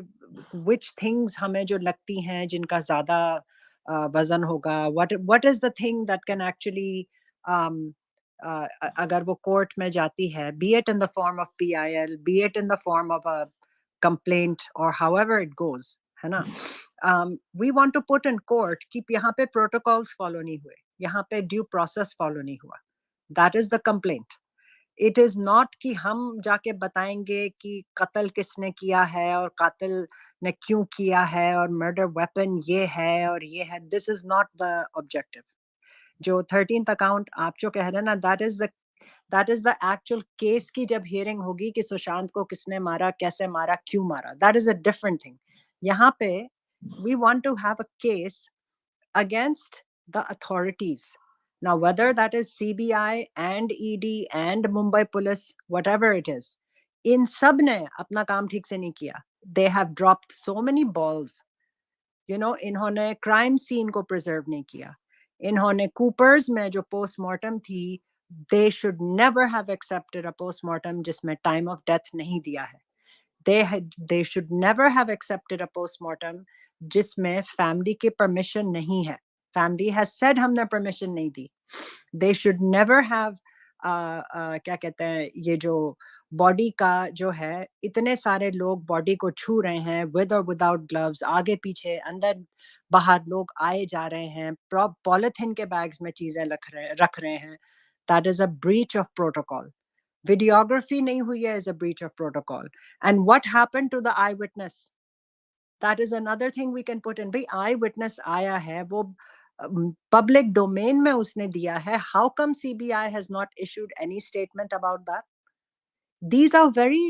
which things हमें जो लगती हैं जिनका ज्यादा वजन होगा, what is the thing that can actually अगर वो कोर्ट में जाती है, be it in the form of PIL, be it in the form of a complaint or however it goes, है ना, we want to put in court कि यहाँ पे protocols follow नहीं हुए, यहाँ पे due process follow नहीं हुआ, that is the complaint. It is not कि हम जाके बताएंगे कि कत्ल किसने किया है और कातिल ने क्यों किया है और मर्डर वेपन ये है और ये है। This is not the objective. जो 13th अकाउंट आप जो कह रहे हैं ना, that is the actual case की जब हियरिंग होगी कि सुशांत को किसने मारा, कैसे मारा, क्यों मारा, that is a different thing. यहाँ पे we want to have a case against the authorities. Now, whether that is CBI and ED and Mumbai Police, whatever it is, in sab ne apna kaam theek se nahi kiya. They have dropped so many balls. You know, इन्होंने crime scene को preserve नहीं किया. इन्होंने Coopers में जो postmortem थी, they should never have accepted a postmortem जिसमें time of death नहीं दिया है. They should never have accepted a postmortem जिसमें family की permission नहीं है. Family has said हमने permission नहीं दी. They should never have क्या कहते हैं, ये जो बॉडी का जो है, इतने सारे लोग बॉडी को छू रहे हैं विद और विदाउट ग्लव्स, आगे पीछे अंदर बाहर लोग आए जा रहे हैं, पॉलिथीन के बैग्स में चीजें रख रहे हैं. That is a breach of protocol. Videography nahi hui hai is a breach of protocol. And what happened to the eyewitness? That is another thing we can put in. Bhai, eyewitness आया है, वो public domain में उसने दिया है. How come CBI has not issued any statement about that? These are very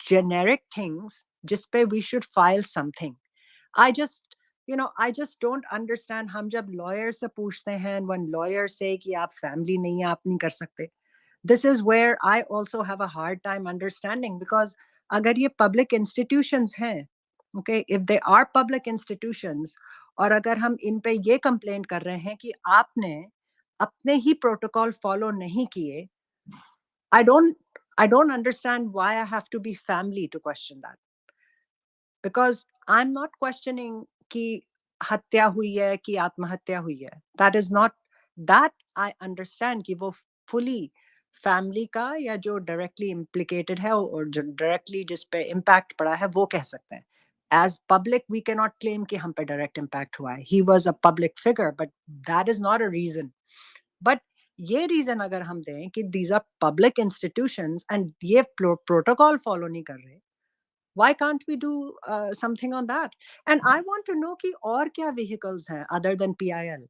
generic things जिस पे we should file something. I just don't understand. हम जब lawyer से पूछते हैं, when lawyers say कि आप family नहीं है, आप नहीं कर सकते, this is where I also have a hard time understanding, because अगर ये public institutions हैं, okay, if they are public institutions, और अगर हम इन पे ये complaint कर रहे हैं कि आपने अपने ही protocol follow नहीं किए, I don't understand why I have to be family to question that. Because I'm not questioning कि हत्या हुई है कि आत्महत्या हुई है. That is not, that I understand कि वो fully family का या जो directly implicated है और जो directly जिस पे impact पड़ा है वो कह सकते हैं. as public we cannot claim कि हम पे direct impact हुआ है. He was a public figure, but that is not a reason. But ये reason अगर हम दें कि these are public institutions and ये protocol follow नहीं कर रहे, why can't we do something on that? And I want to know कि और क्या vehicles हैं other than PIL,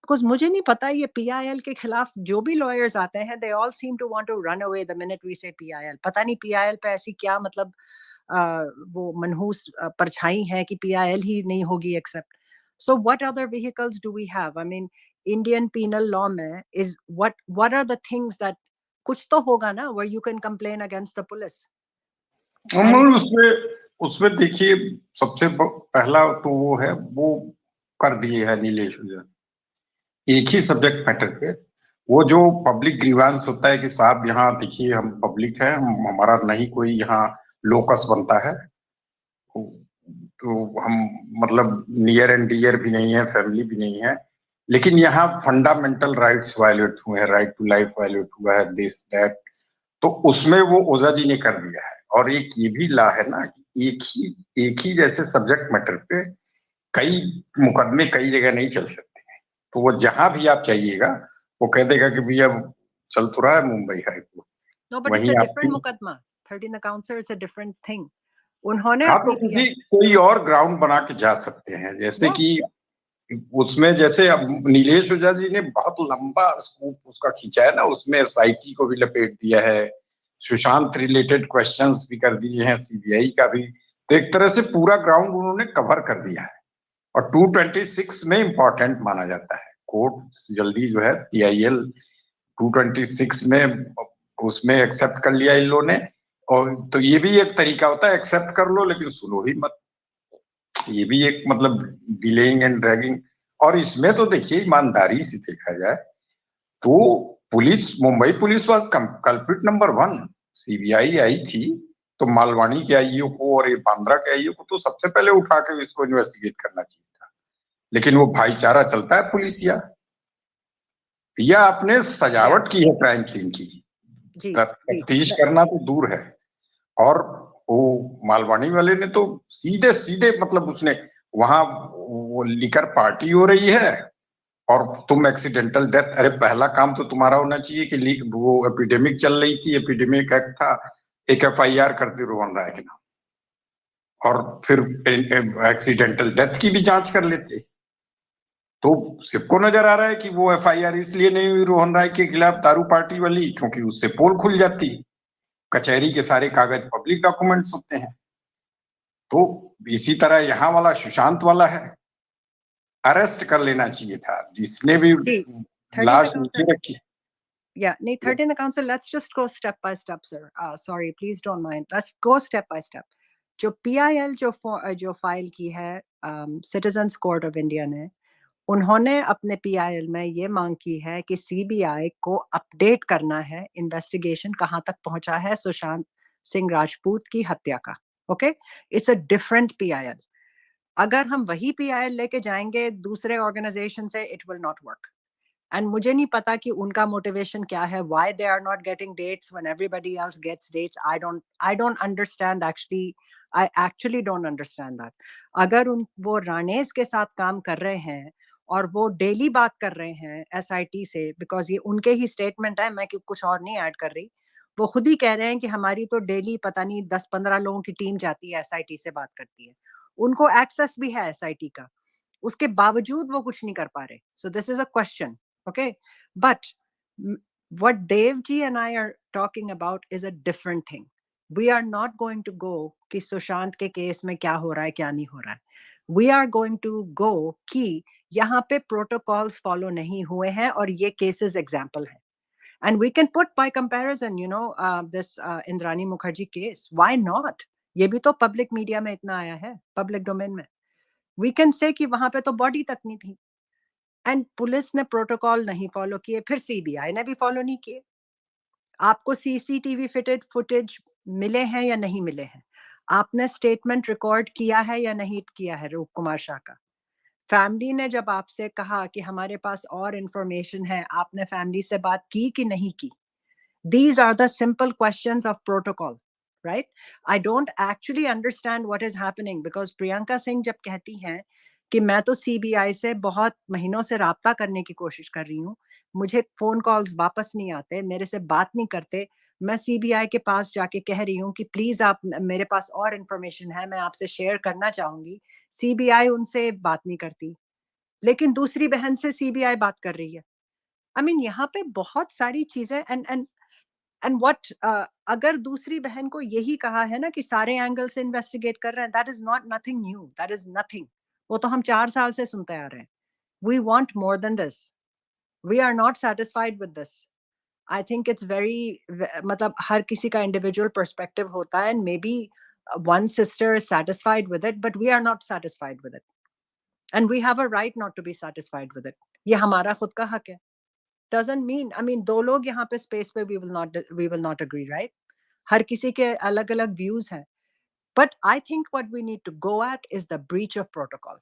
because मुझे नहीं पता ये PIL के खिलाफ जो भी lawyers आते हैं, they all seem to want to run away the minute we say PIL. पता नहीं PIL पे ऐसी क्या मतलब वो मनहूस परछाई है कि PIL ही नहीं होगी accept. So what other vehicles do we have? I mean, Indian penal law में is what are the things that कुछ तो होगा ना where you can complain against the police. उसमें देखिए सबसे पहला तो वो है, वो कर दिए है नीलेश एक ही सब्जेक्ट मैटर पे, वो जो पब्लिक ग्रीवांस होता है कि साहब यहाँ देखिए हम पब्लिक है, हमारा नहीं कोई यहाँ लोकस बनता है, तो हम मतलब नियर एंड डियर भी नहीं है, फैमिली भी नहीं है, लेकिन यहाँ फंडामेंटल राइट्स वायलेट हुए हैं, राइट टू लाइफ वायलेट हुआ है, दिस दैट, तो उसमें वो ओझा जी ने कर दिया है. और एक ये भी ला है ना कि एक ही जैसे सब्जेक्ट मैटर पे कई मुकदमे कई जगह नहीं चल सकते हैं, तो वो जहां भी आप चाहिएगा वो कह देगा कि भैया चल तो रहा है Mumbai high court. No, but it's a different मुकदमा. 13 accounts is a different thing. उन्होंने तो किसी कोई और ग्राउंड बना के जा सकते हैं, जैसे कि उसमें जैसे अब नीलेश ओझा जी ने बहुत लंबा स्कूप उसका खींचा है ना, उसमें एसआईटी को भी लपेट दिया है, सुशांत रिलेटेड क्वेश्चंस भी कर दिए हैं, सीबीआई का भी, तो एक तरह से पूरा ग्राउंड उन्होंने कवर कर दिया है. और 226 में इंपॉर्टेंट माना जाता है, कोर्ट जल्दी जो है PIL 226 में उसमें एक्सेप्ट कर लिया इन लोगों ने. और तो ये भी एक तरीका होता है, एक्सेप्ट कर लो लेकिन सुनो ही मत, ये भी एक मतलब डिलेइंग एंड ड्रैगिंग. और इसमें तो देखिए ईमानदारी से देखा जाए तो police, Mumbai police was culprit number 1. CBI आई थी तो मालवानी के आईओ को और ये बांद्रा के आईओ को तो सबसे पहले उठा के इसको इन्वेस्टिगेट करना चाहिए था, लेकिन वो भाईचारा चलता है पुलिसिया, या आपने सजावट की है क्राइम सीन की, तफ्तीश करना तो दूर है. और वो मालवानी वाले ने तो सीधे सीधे मतलब उसने वहां वो लिकर पार्टी हो रही है और तुम एक्सीडेंटल डेथ, अरे पहला काम तो तुम्हारा होना चाहिए कि वो एपिडेमिक चल रही थी, एपिडेमिक एक्ट था, एक FIR करते रोहन राय के नाम, और फिर एक्सीडेंटल डेथ की भी जांच कर लेते. तो सबको नजर आ रहा है कि वो FIR इसलिए नहीं हुई रोहन राय के खिलाफ दारू पार्टी वाली क्योंकि उससे पोल खुल जाती, कचहरी के सारे कागज पब्लिक डॉक्यूमेंट्स होते हैं. तो इसी तरह यहाँ वाला सुशांत वाला है, अरेस्ट कर लेना चाहिए था जिसने भी लाश नीचे रखी. Yeah, 13 accounts. So let's just go step by step, sir. Sorry, please don't mind. Let's go step by step. जो PIL जो फाइल की है सिटीजन्स कोर्ट ऑफ इंडिया ने, उन्होंने अपने PIL में ये मांग की है कि CBI को अपडेट करना है इन्वेस्टिगेशन कहाँ तक पहुंचा है सुशांत सिंह राजपूत की हत्या का. Okay, it's a different PIL. अगर हम वही PIL लेके जाएंगे दूसरे ऑर्गेनाइजेशन से, it will not work. And मुझे नहीं पता कि उनका मोटिवेशन क्या है, why they are not getting dates when everybody else gets dates. I don't understand actually. I actually don't understand that. अगर वो रानेस के साथ काम कर रहे हैं और वो डेली बात कर रहे हैं SIT से, बिकॉज ये उनके ही स्टेटमेंट है, मैं कुछ और नहीं ऐड कर रही, वो खुद ही कह रहे हैं कि हमारी तो डेली पता नहीं 10-15 लोगों की टीम जाती है SIT से बात करती है, उनको एक्सेस भी है SIT का, उसके बावजूद वो कुछ नहीं कर पा रहे. So this is a question. Okay, but what Devji and I are talking about is a different thing. We are not going to go कि सुशांत के केस में क्या हो रहा है क्या नहीं हो रहा है. We are going to go कि यहाँ पे protocols follow नहीं हुए हैं और ये cases example है. And we can put by comparison, you know, this Indrani Mukherjee case. Why not? ये भी तो public media में इतना आया है, public domain में. We can say कि वहाँ पे तो body तक नहीं थी. एंड पुलिस ने प्रोटोकॉल नहीं फॉलो किए, फिर CBI ने भी फॉलो नहीं किए. आपको CCTV फिटेड फुटेज मिले हैं या नहीं मिले हैं? आपने स्टेटमेंट रिकॉर्ड किया है या नहीं किया है रूप कुमार शाह का? फैमिली ने जब आपसे कहा कि हमारे पास और इंफॉर्मेशन है, आपने फैमिली से बात की कि नहीं की? These are the simple questions of protocol. right? I don't actually understand what is happening, because Priyanka Singh जब कहती हैं कि मैं तो सीबीआई से बहुत महीनों से राब्ता करने की कोशिश कर रही हूँ, मुझे फोन कॉल्स वापस नहीं आते, मेरे से बात नहीं करते, मैं सीबीआई के पास जाके कह रही हूँ कि प्लीज आप, मेरे पास और इंफॉर्मेशन है, मैं आपसे शेयर करना चाहूंगी, सीबीआई उनसे बात नहीं करती, लेकिन दूसरी बहन से सीबीआई बात कर रही है। आई मीन यहाँ पे बहुत सारी चीजें, एंड व्हाट, अगर दूसरी बहन को यही कहा है ना कि सारे एंगल से इन्वेस्टिगेट कर रहे हैं, that is not nothing new, that is nothing, वो तो हम 4 साल से सुनते आ रहे हैं। We want more than this, we are not satisfied with this. I think it's very, मतलब हर किसी का इंडिविजुअल पर्सपेक्टिव होता है, and maybe one sister is satisfied with it, but we are not satisfied with it, and we have a right not to be satisfied with it. ये हमारा खुद का हक है। doesn't mean, I mean, दो लोग यहाँ पे स्पेस पे we will not agree, right? हर किसी के अलग अलग व्यूज हैं, but I think what we need to go at is the breach of protocol,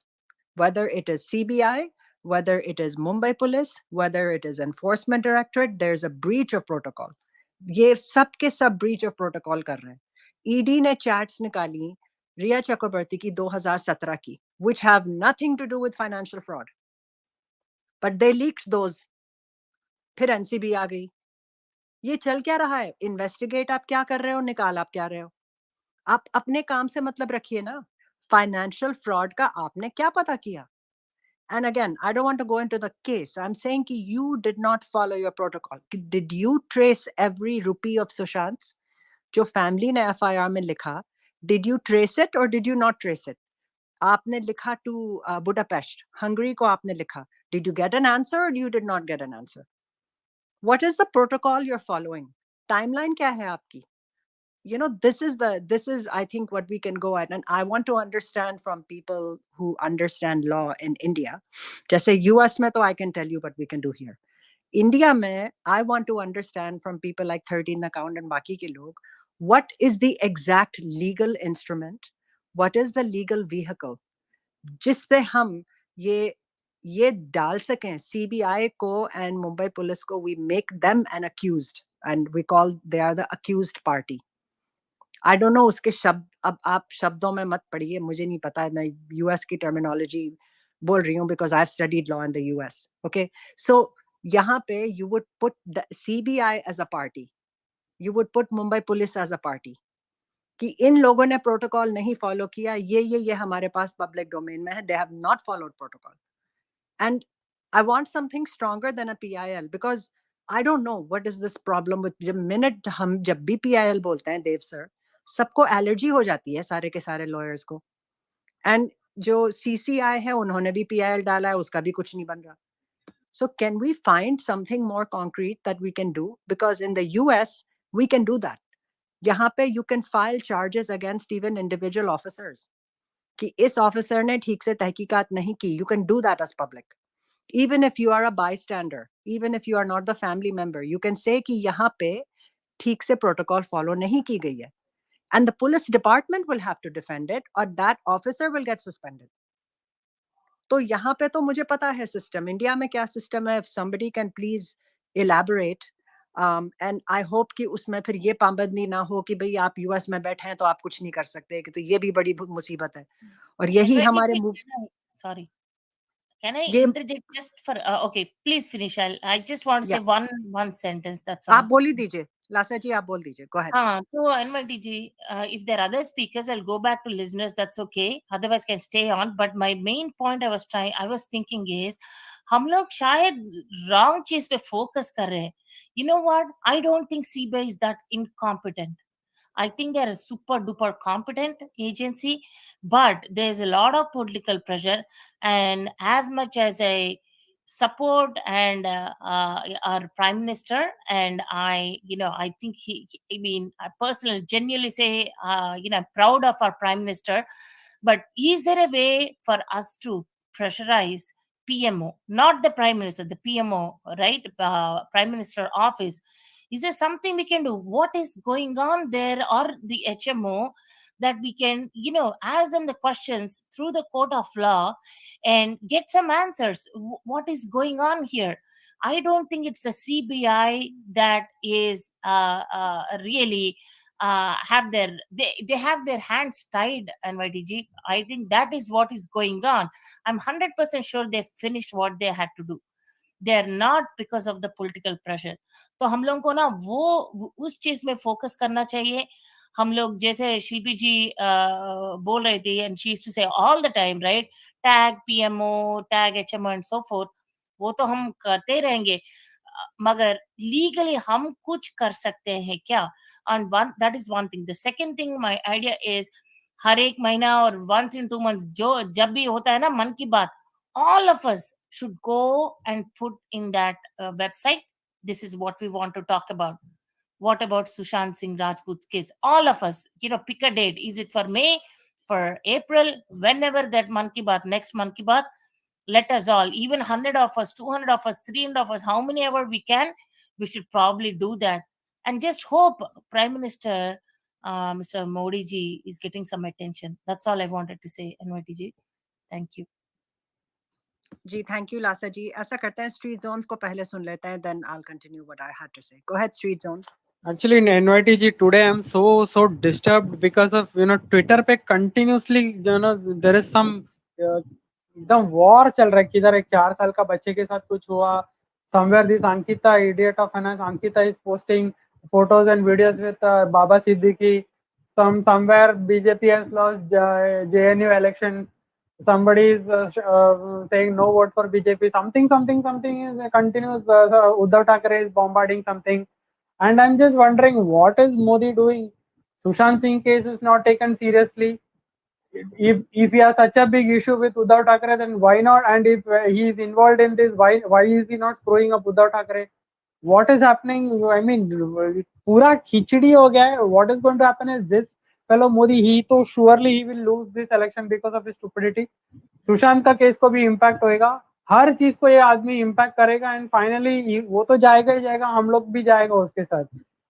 whether it is CBI, whether it is Mumbai police, whether it is enforcement directorate, there's a breach of protocol. ये सब के सब breach of protocol कर रहे हैं। ED ने chats निकाली रिया चक्रवर्ती की 2017 की, which have nothing to do with financial fraud, but they leaked those, फिर एनसीबी आ गई। ये चल क्या रहा है? इन्वेस्टिगेट आप क्या कर रहे हो, निकाल आप क्या रहे हो? आप अपने काम से मतलब रखिए ना। फाइनेंशियल फ्रॉड का आपने क्या पता किया? And again, I don't want to go into the case. I'm saying कि you did not follow your protocol. Did you trace every rupee of Sushant's जो family ने FIR में लिखा? Did you trace it or did you not trace it? आपने लिखा to Budapest, Hungary को आपने लिखा. Did you get an answer or you did not get an answer? What is the protocol you're following? Timeline क्या है आपकी? You know, this is I think what we can go at, and I want to understand from people who understand law in India. Jaise US mein to I can tell you what we can do here. India mein I want to understand from people like 13 account and baki ke log, what is the exact legal instrument, what is the legal vehicle जिस पे हम ये डाल सकें CBI को and Mumbai police को, we make them an accused and we call they are the accused party. I don't know उसके शब्द, अब आप शब्दों में मत पढ़िए, मुझे नहीं पता है, मैं यूएस की टर्मिनोलॉजी बोल रही हूँ because I have studied law in the US. Okay, so यहाँ पे you would put the CBI as a party, you would put Mumbai police as a party, कि इन लोगों ने प्रोटोकॉल नहीं फॉलो किया, ये हमारे पास पब्लिक डोमेन में है, they have not followed protocol, and I want something stronger than a PIL, because I don't know what is this problem with, हम जब भी पीआईएल बोलते हैं देव सर, सबको एलर्जी हो जाती है, सारे के सारे लॉयर्स को, एंड जो सीसीआई है उन्होंने भी पीआईएल डाला है, उसका भी कुछ नहीं बन रहा। So can we find something more concrete that we can do? Because in the US, we can do that. यहाँ पे you can file charges against even individual officers कि इस officer ने ठीक से तहकीकात नहीं की, you can do that as public. Even if you are a bystander, even if you are not the family member, you can say कि यहाँ पे ठीक से protocol follow नहीं की गई है, and the police department will have to defend it, or that officer will get suspended. तो यहाँ पे तो मुझे पता है सिस्टम, इंडिया में क्या सिस्टम है, if somebody can please elaborate, and I hope कि उसमें फिर ये पाबंदी ना हो कि भाई आप यूएस में बैठे हैं तो आप कुछ नहीं कर सकते, कि तो ये भी बड़ी मुसीबत है, और यही हमारे sorry, can I ये interject just for okay, please finish. I just want to say one sentence, that's all. आप बोल ही दीजिए, लासा जी आप बोल दीजिए, go ahead. So Anmati ji, if there are other speakers, I'll go back to listeners, that's okay, otherwise can stay on, but my main point I was thinking is हम लोग शायद wrong चीज पे focus कर रहे हैं. You know what, I don't think CBI is that incompetent. I think they're a super duper competent agency, but there's a lot of political pressure. And as much as I support and our prime minister, and I think I personally genuinely say, I'm proud of our prime minister. But is there a way for us to pressurize PMO, not the prime minister, the PMO, right? Prime Minister office. Is there something we can do? What is going on there, or the HMO, that we can, ask them the questions through the court of law and get some answers? What is going on here? I don't think it's the CBI that is really have they have their hands tied. And YDG, I think that is what is going on. I'm 100% sure they finished what they had to do. They are not because of the political pressure. तो हम लोगों को ना वो उस चीज में focus करना चाहिए. हम लोग जैसे शिल्पी जी बोल रही थी, and she used to say all the time, right, tag PMO, tag HMO and so forth, वो तो हम करते ही रहेंगे. मगर लीगली हम कुछ कर सकते हैं क्या? And one, that is one thing. The second thing, my idea is, हर एक महीना और once in 2 months जो जब भी होता है ना मन की बात, all of us should go and put in that website, this is what we want to talk about. What about Sushant Singh Rajput's case? All of us, pick a date. Is it for May, for April, whenever that Man Ki Baat, next Man Ki Baat, let us all, even 100 of us, 200 of us, 300 of us, how many ever we can, we should probably do that. And just hope Prime Minister Mr. Modi ji is getting some attention. That's all I wanted to say, NYT ji. Thank you. जी, thank you Lasa ji. ऐसा करते हैं, street Jones को पहले सुन लेते हैं, then I will continue what I had to say. Go ahead Street Jones. Actually, in NYTG today, I'm so disturbed because of Twitter पे continuously there is some एकदम war चल रहा है. किधर एक 4 साल का बच्चे के साथ कुछ हुआ. Somewhere this Ankita, idiot of finance, Ankita is posting photos and videos with Baba Siddiqui. Somewhere BJP has lost JNU elections. Somebody is saying no vote for BJP. Something is continuous. Uddhav Thackeray is bombarding something. And I'm just wondering, what is Modi doing? Sushant Singh case is not taken seriously. If he has such a big issue with Uddhav Thackeray, then why not? And if he is involved in this, why is he not screwing up Uddhav Thackeray? What is happening? I mean, pura khichdi ho gaya hai. What is going to happen is this fellow Modi, surely he will lose this election because of his stupidity. Sushant का case को भी impact होएगा. हर चीज को ये आदमी impact करेगा. And finally वो तो जाएगा ही जाएगा, हम लोग भी जाएगा उसके साथ.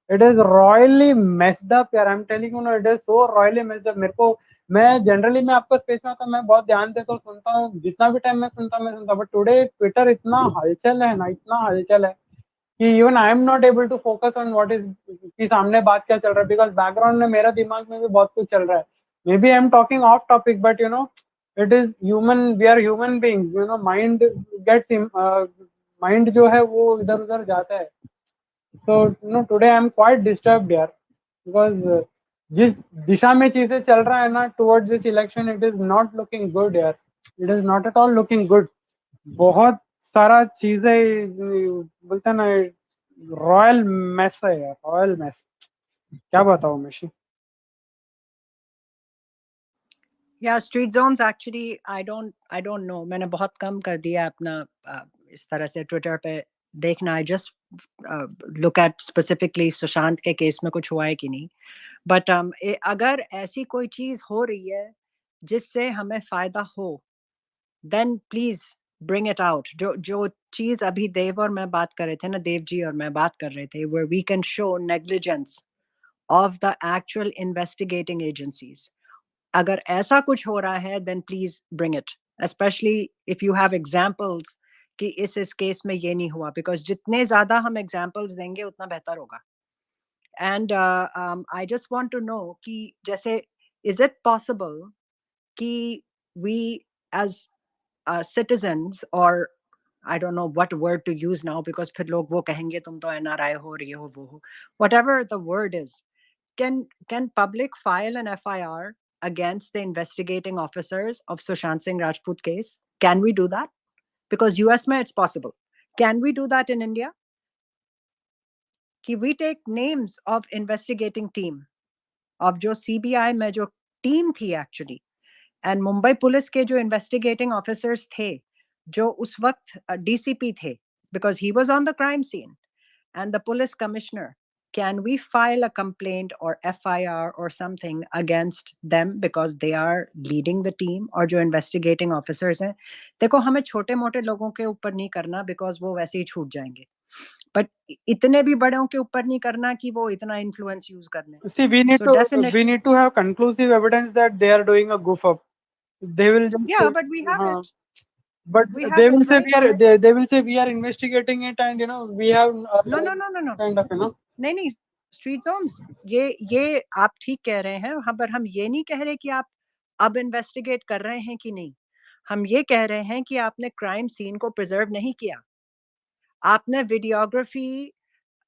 It is royally messed up यार. I am telling you, it is so royally messed up. मेरे को, मैं जनरली मैं आपका स्पेस में आता हूँ, मैं बहुत ध्यान देता हूँ, सुनता हूँ, जितना भी टाइम मैं सुनता हूँ. बट टुडे ट्विटर इतना हलचल है ना, इतना हलचल है कि even I am not able to focus on what is, कि सामने बात क्या चल रहा है. बिकॉज बैकग्राउंड में मेरा दिमाग में भी बहुत कुछ चल रहा है. Maybe I am talking off topic, but it is human, we are human beings, mind gets mind जो है वो इधर उधर जाता है. So today I am quite disturbed यार, because जिस दिशा में चीजें चल रहा है ना towards this election, it is not looking good यार. It is not at all looking good. बहुत सारा चीजें बोलते ना, रॉयल मेस है यार, रॉयल मेस. क्या बताऊं मैं. या street Jones, actually I don't know. मैंने बहुत कम कर दिया अपना इस तरह से ट्विटर पे देखना. I just look at specifically Sushant के केस में कुछ हुआ है कि नहीं. बट अगर ऐसी कोई चीज हो रही है जिससे हमें फायदा हो, then please bring it out. जो चीज अभी देव और मैं बात कर रहे थे ना, देव जी और मैं बात कर रहे थे, where we can show negligence of the actual investigating agencies. अगर ऐसा कुछ हो रहा है, then please bring it, especially if you have examples कि इस केस में ये नहीं हुआ, because जितने ज्यादा हम examples देंगे उतना बेहतर होगा. And I just want to know कि जैसे, is it possible कि we as citizens, or I don't know what word to use now, because फिर लोग वो कहेंगे तुम तो NRI हो, ये हो, वो हो, whatever the word is, can public file an FIR against the investigating officers of Sushant Singh Rajput case? Can we do that? Because US mein it's possible. Can we do that in India? Ki we take names of investigating team, of jo CBI mein jo team thi actually, and Mumbai police ke jo investigating officers the, jo us waqt DCP the, because he was on the crime scene, and the police commissioner. Can we file a complaint or FIR or something against them because they are leading the team, or जो investigating officers हैं? देखो, हमें छोटे मोटे लोगों के ऊपर नहीं करना, because वो वैसे ही छूट जाएंगे. But इतने भी बड़ों के ऊपर नहीं करना कि वो इतना influence use कर लें. See, we need to have conclusive evidence that they are doing a goof up. They will just yeah, but we have it. But they will say they will say we are investigating it, and we have no kind of नहीं. Street Jones, ये आप ठीक कह रहे हैं, हाँ, पर हम ये नहीं कह रहे कि आप अब इन्वेस्टिगेट कर रहे हैं कि नहीं। हम ये कह रहे हैं कि आपने क्राइम सीन को प्रिजर्व नहीं किया, आपने वीडियोग्राफी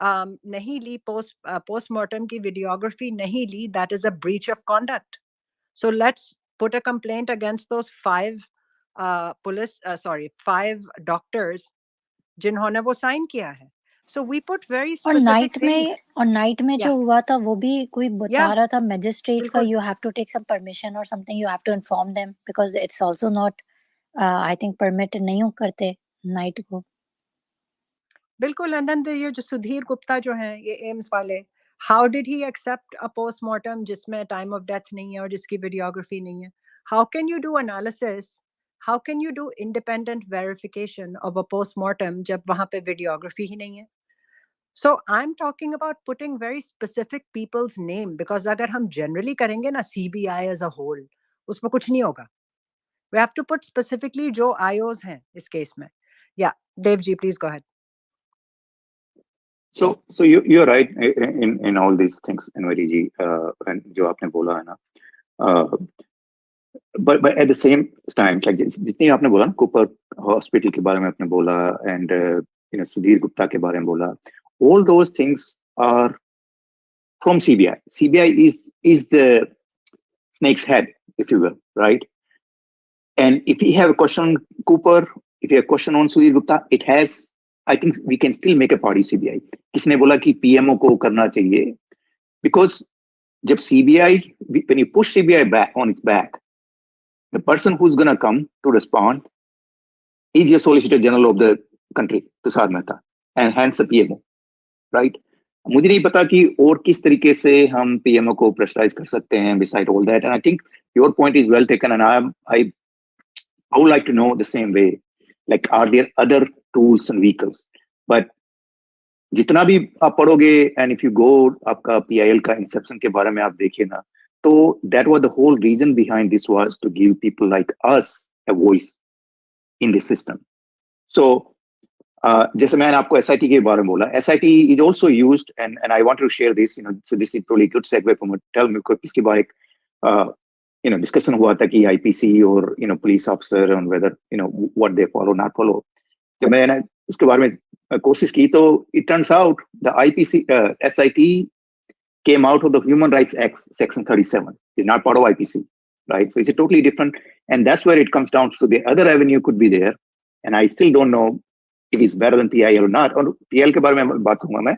नहीं ली, पोस्टमार्टम की वीडियोग्राफी नहीं ली, that is a breach of conduct. So let's put a complaint against those 5 doctors जिन्होंने वो साइन किया है। सो वी पुट वेरी और स्पेसिफिक थिंग्स। नाइट में जो Yeah. हुआ था वो भी कोई बता Yeah, रहा था मैजिस्ट्रेट का, बिल्कुल you have to take some permission और something, you have to inform them because it's also not, I think permit नहीं करते नाइट को। बिल्कुल। आनंद, ये जो सुधीर गुप्ता जो हैं, ये एम्स वाले, how did he accept a postmortem जिसमें टाइम ऑफ डेथ नहीं है और जिसकी वीडियोग्राफी नहीं है? How can you do analysis, how can you do independent verification of a postmortem जब वहां पे वीडियोग्राफी ही नहीं है? So I am talking about putting very specific peoples name, because अगर हम जनरली करेंगे ना सीबीआई एज अ होल, उसमें कुछ नहीं होगा। We have to put specifically जो आईओज हैं इस केस में। या Dev ji, please go ahead. So you're right in all these things, Anwari ji, and जो आपने बोला है ना, but at the same time, like जितनी आपने बोला ना, कूपर हॉस्पिटल के बारे में आपने बोला, and सुधीर गुप्ता के बारे में बोला, all those things are from CBI. CBI is the snake's head, if you will, right? And if we have a question on Cooper, if you have a question on Sudhir Gupta, it has, I think we can still make a party CBI. किसने बोला कि PMO को करना चाहिए? Because जब CBI, when you push CBI back on its back, the person who's going to come to respond is your Solicitor General of the country, Tushar Mehta, and hence the PMO, right? मुझे नहीं पता कि और किस तरीके से हम PMO को प्रेशराइज कर सकते हैं beside all that. And I think your point is well taken, and I would like to know the same way. Like, are there other tools and vehicles? But जितना भी आप पढ़ोगे, and if you go आपका PIL का Inception के बारे में आप देखिए ना, तो that was the whole reason behind this was to give people like us a voice in this system. So जैसे मैंने आपको SIT के बारे में बोला, SIT is also used, and I want to share this, so this is probably a good segue for me to tell me किसके बारे discussion हुआ था कि IPC और police officer on whether what they follow not follow. जब मैंने इसके बारे में कोशिश की, तो it turns out the IPC SIT came out of the Human Rights Act section 37. It's not part of IPC, right? So it's a totally different, and that's where it comes down to. The other avenue could be there, and I still don't know if it's better than PIL or not. और PIL के बारे में बात करूंगा मैं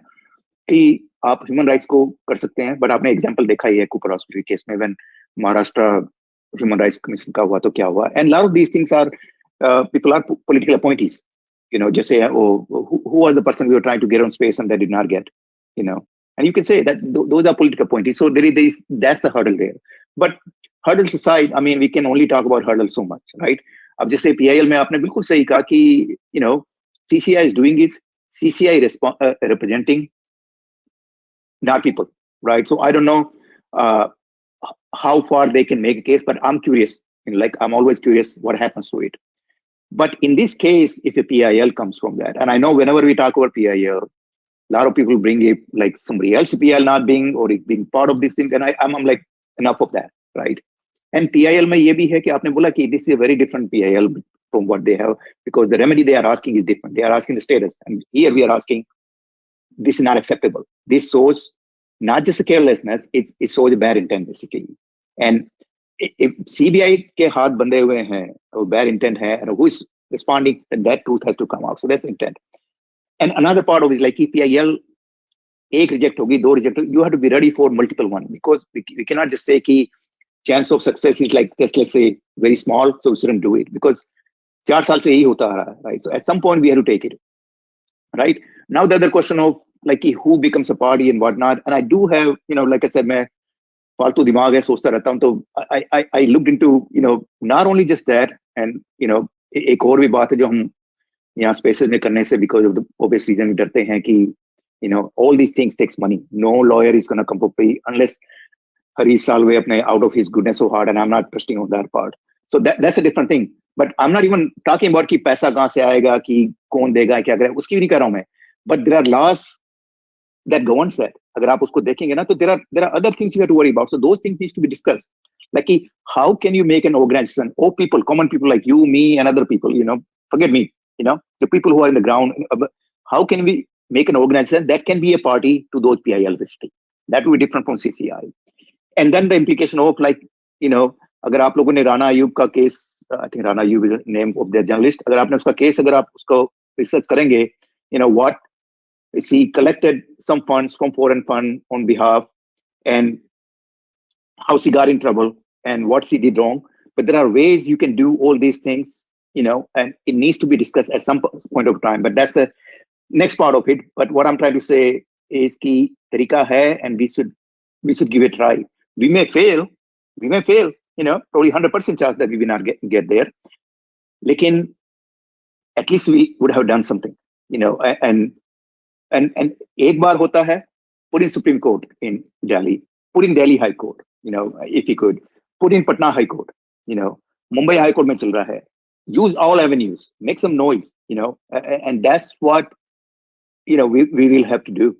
कि आप human rights को कर सकते हैं, बट आपने एग्जांपल देखा ही है कूपर हॉस्पिटल केस में, when Maharashtra human rights commission का हुआ तो क्या हुआ. And lot of these things are people are political appointees, जैसे who was the person we were trying to get on space and they did not get, and you can say that those are political appointees. So that's the hurdle there. But hurdles aside, I mean, we can only talk about hurdles so much, right? अब जैसे PIL में आपने बिल्कुल सही कहा कि CCI is doing is CCI representing not people, right? So I don't know how far they can make a case, but I'm curious. Like, I'm always curious what happens to it. But in this case, if a PIL comes from that, and I know whenever we talk about PIL, a lot of people bring it like somebody else PIL not being, or it being part of this thing, and I'm like, enough of that, right? And PIL में ये भी है कि आपने बोला कि this is a very different PIL from what they have, because the remedy they are asking is different. They are asking the status, and here we are asking, this is not acceptable. This shows not just a carelessness, it shows a bad intent basically. And if CBI के हाथ बंधे हुए हैं, और bad intent है, and who is responding, then that truth has to come out. So that's intent. And another part of it is like PIL, एक reject होगी, दो reject होगी, you have to be ready for multiple one, because we cannot just say कि chance of success is like, just let's say very small, so we shouldn't do it, because 4 साल से यही होता आ रहा है, right? So at some point we have to take it, right? Now the other question of like who becomes a party and whatnot, and I do have, like I said, मैं फालतू दिमाग है, सोचता रहता हूँ, तो I looked into, not only just that, and एक और भी बात है जो हम यहाँ स्पेसेस में करने से, because of the obvious reason डरते हैं कि all these things takes money. No lawyer is going to come for free unless Harish Salve apne out of his goodness so hard, and I'm not trusting on that part. So that's a different thing. But I'm not even talking about कि पैसा कहाँ से आएगा, कि कौन देगा, क्या करेगा, उसकी भी नहीं कर रहा हूँ मैं. But there are laws that governs that. अगर आप उसको देखेंगे ना, तो there are other things you have to worry about. So those things needs to be discussed. Like, how can you make an organization, or people, common people like you, me, and other people, forget me, the people who are in the ground, how can we make an organization that can be a party to those PIL basically? That will be different from CCI. And then the implication of, like, अगर आप लोगों ने राणा अयूब का case, I think Rana Ayub is the name of the journalist, अगर आपने उसका case, अगर आप उसको रिसर्च करेंगे, what he collected some funds from foreign fund on behalf, and how he got in trouble and what he did wrong. But there are ways you can do all these things, and it needs to be discussed at some point of time. But that's the next part of it. But what I'm trying to say is कि तरीका है, and we should give it a try. We may fail, probably 100% chance that we will not get there. Lekin at least we would have done something, and एक बार होता है, put in Supreme Court in Delhi, put in Delhi High Court, if you could, put in Patna High Court, Mumbai High Court में चल रहा है. Use all avenues, make some noise, and that's what, we will have to do.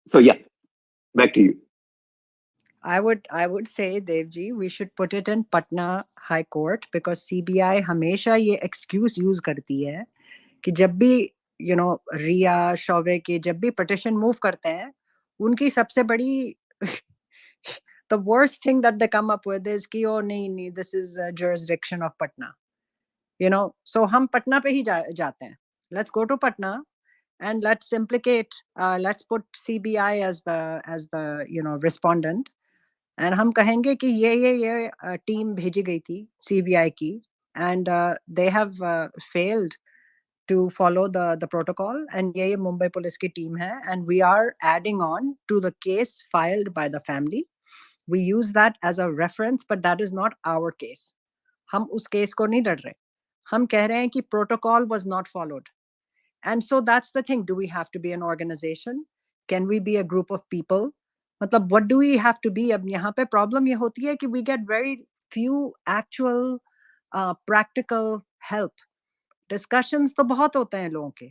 So yeah, back to you. I would say, Devji, we should put it in Patna High Court, because CBI हमेशा ये excuse use करती है कि जब भी रिया शौवे के जब भी petition move करते हैं, उनकी सबसे बड़ी the worst thing that they come up with is कि oh नहीं, this is a jurisdiction of Patna, so हम पटना पे ही जाते हैं. Let's go to Patna and let's implicate, let's put CBI as the respondent. And हम कहेंगे कि ये टीम भेजी गई थी CBI की, and they have failed to follow the protocol, and ये Mumbai police की टीम है, and we are adding on to the case filed by the family. We use that as a reference, but that is not our case. हम उस case को नहीं लड़ रहे, हम कह रहे हैं कि protocol was not followed. And so that's the thing. Do we have to be an organization? Can we be a group of people? मतलब what do we have to be? अब यहाँ पे problem ये होती है कि we get very few actual practical help. Discussions तो बहुत होते हैं लोगों के,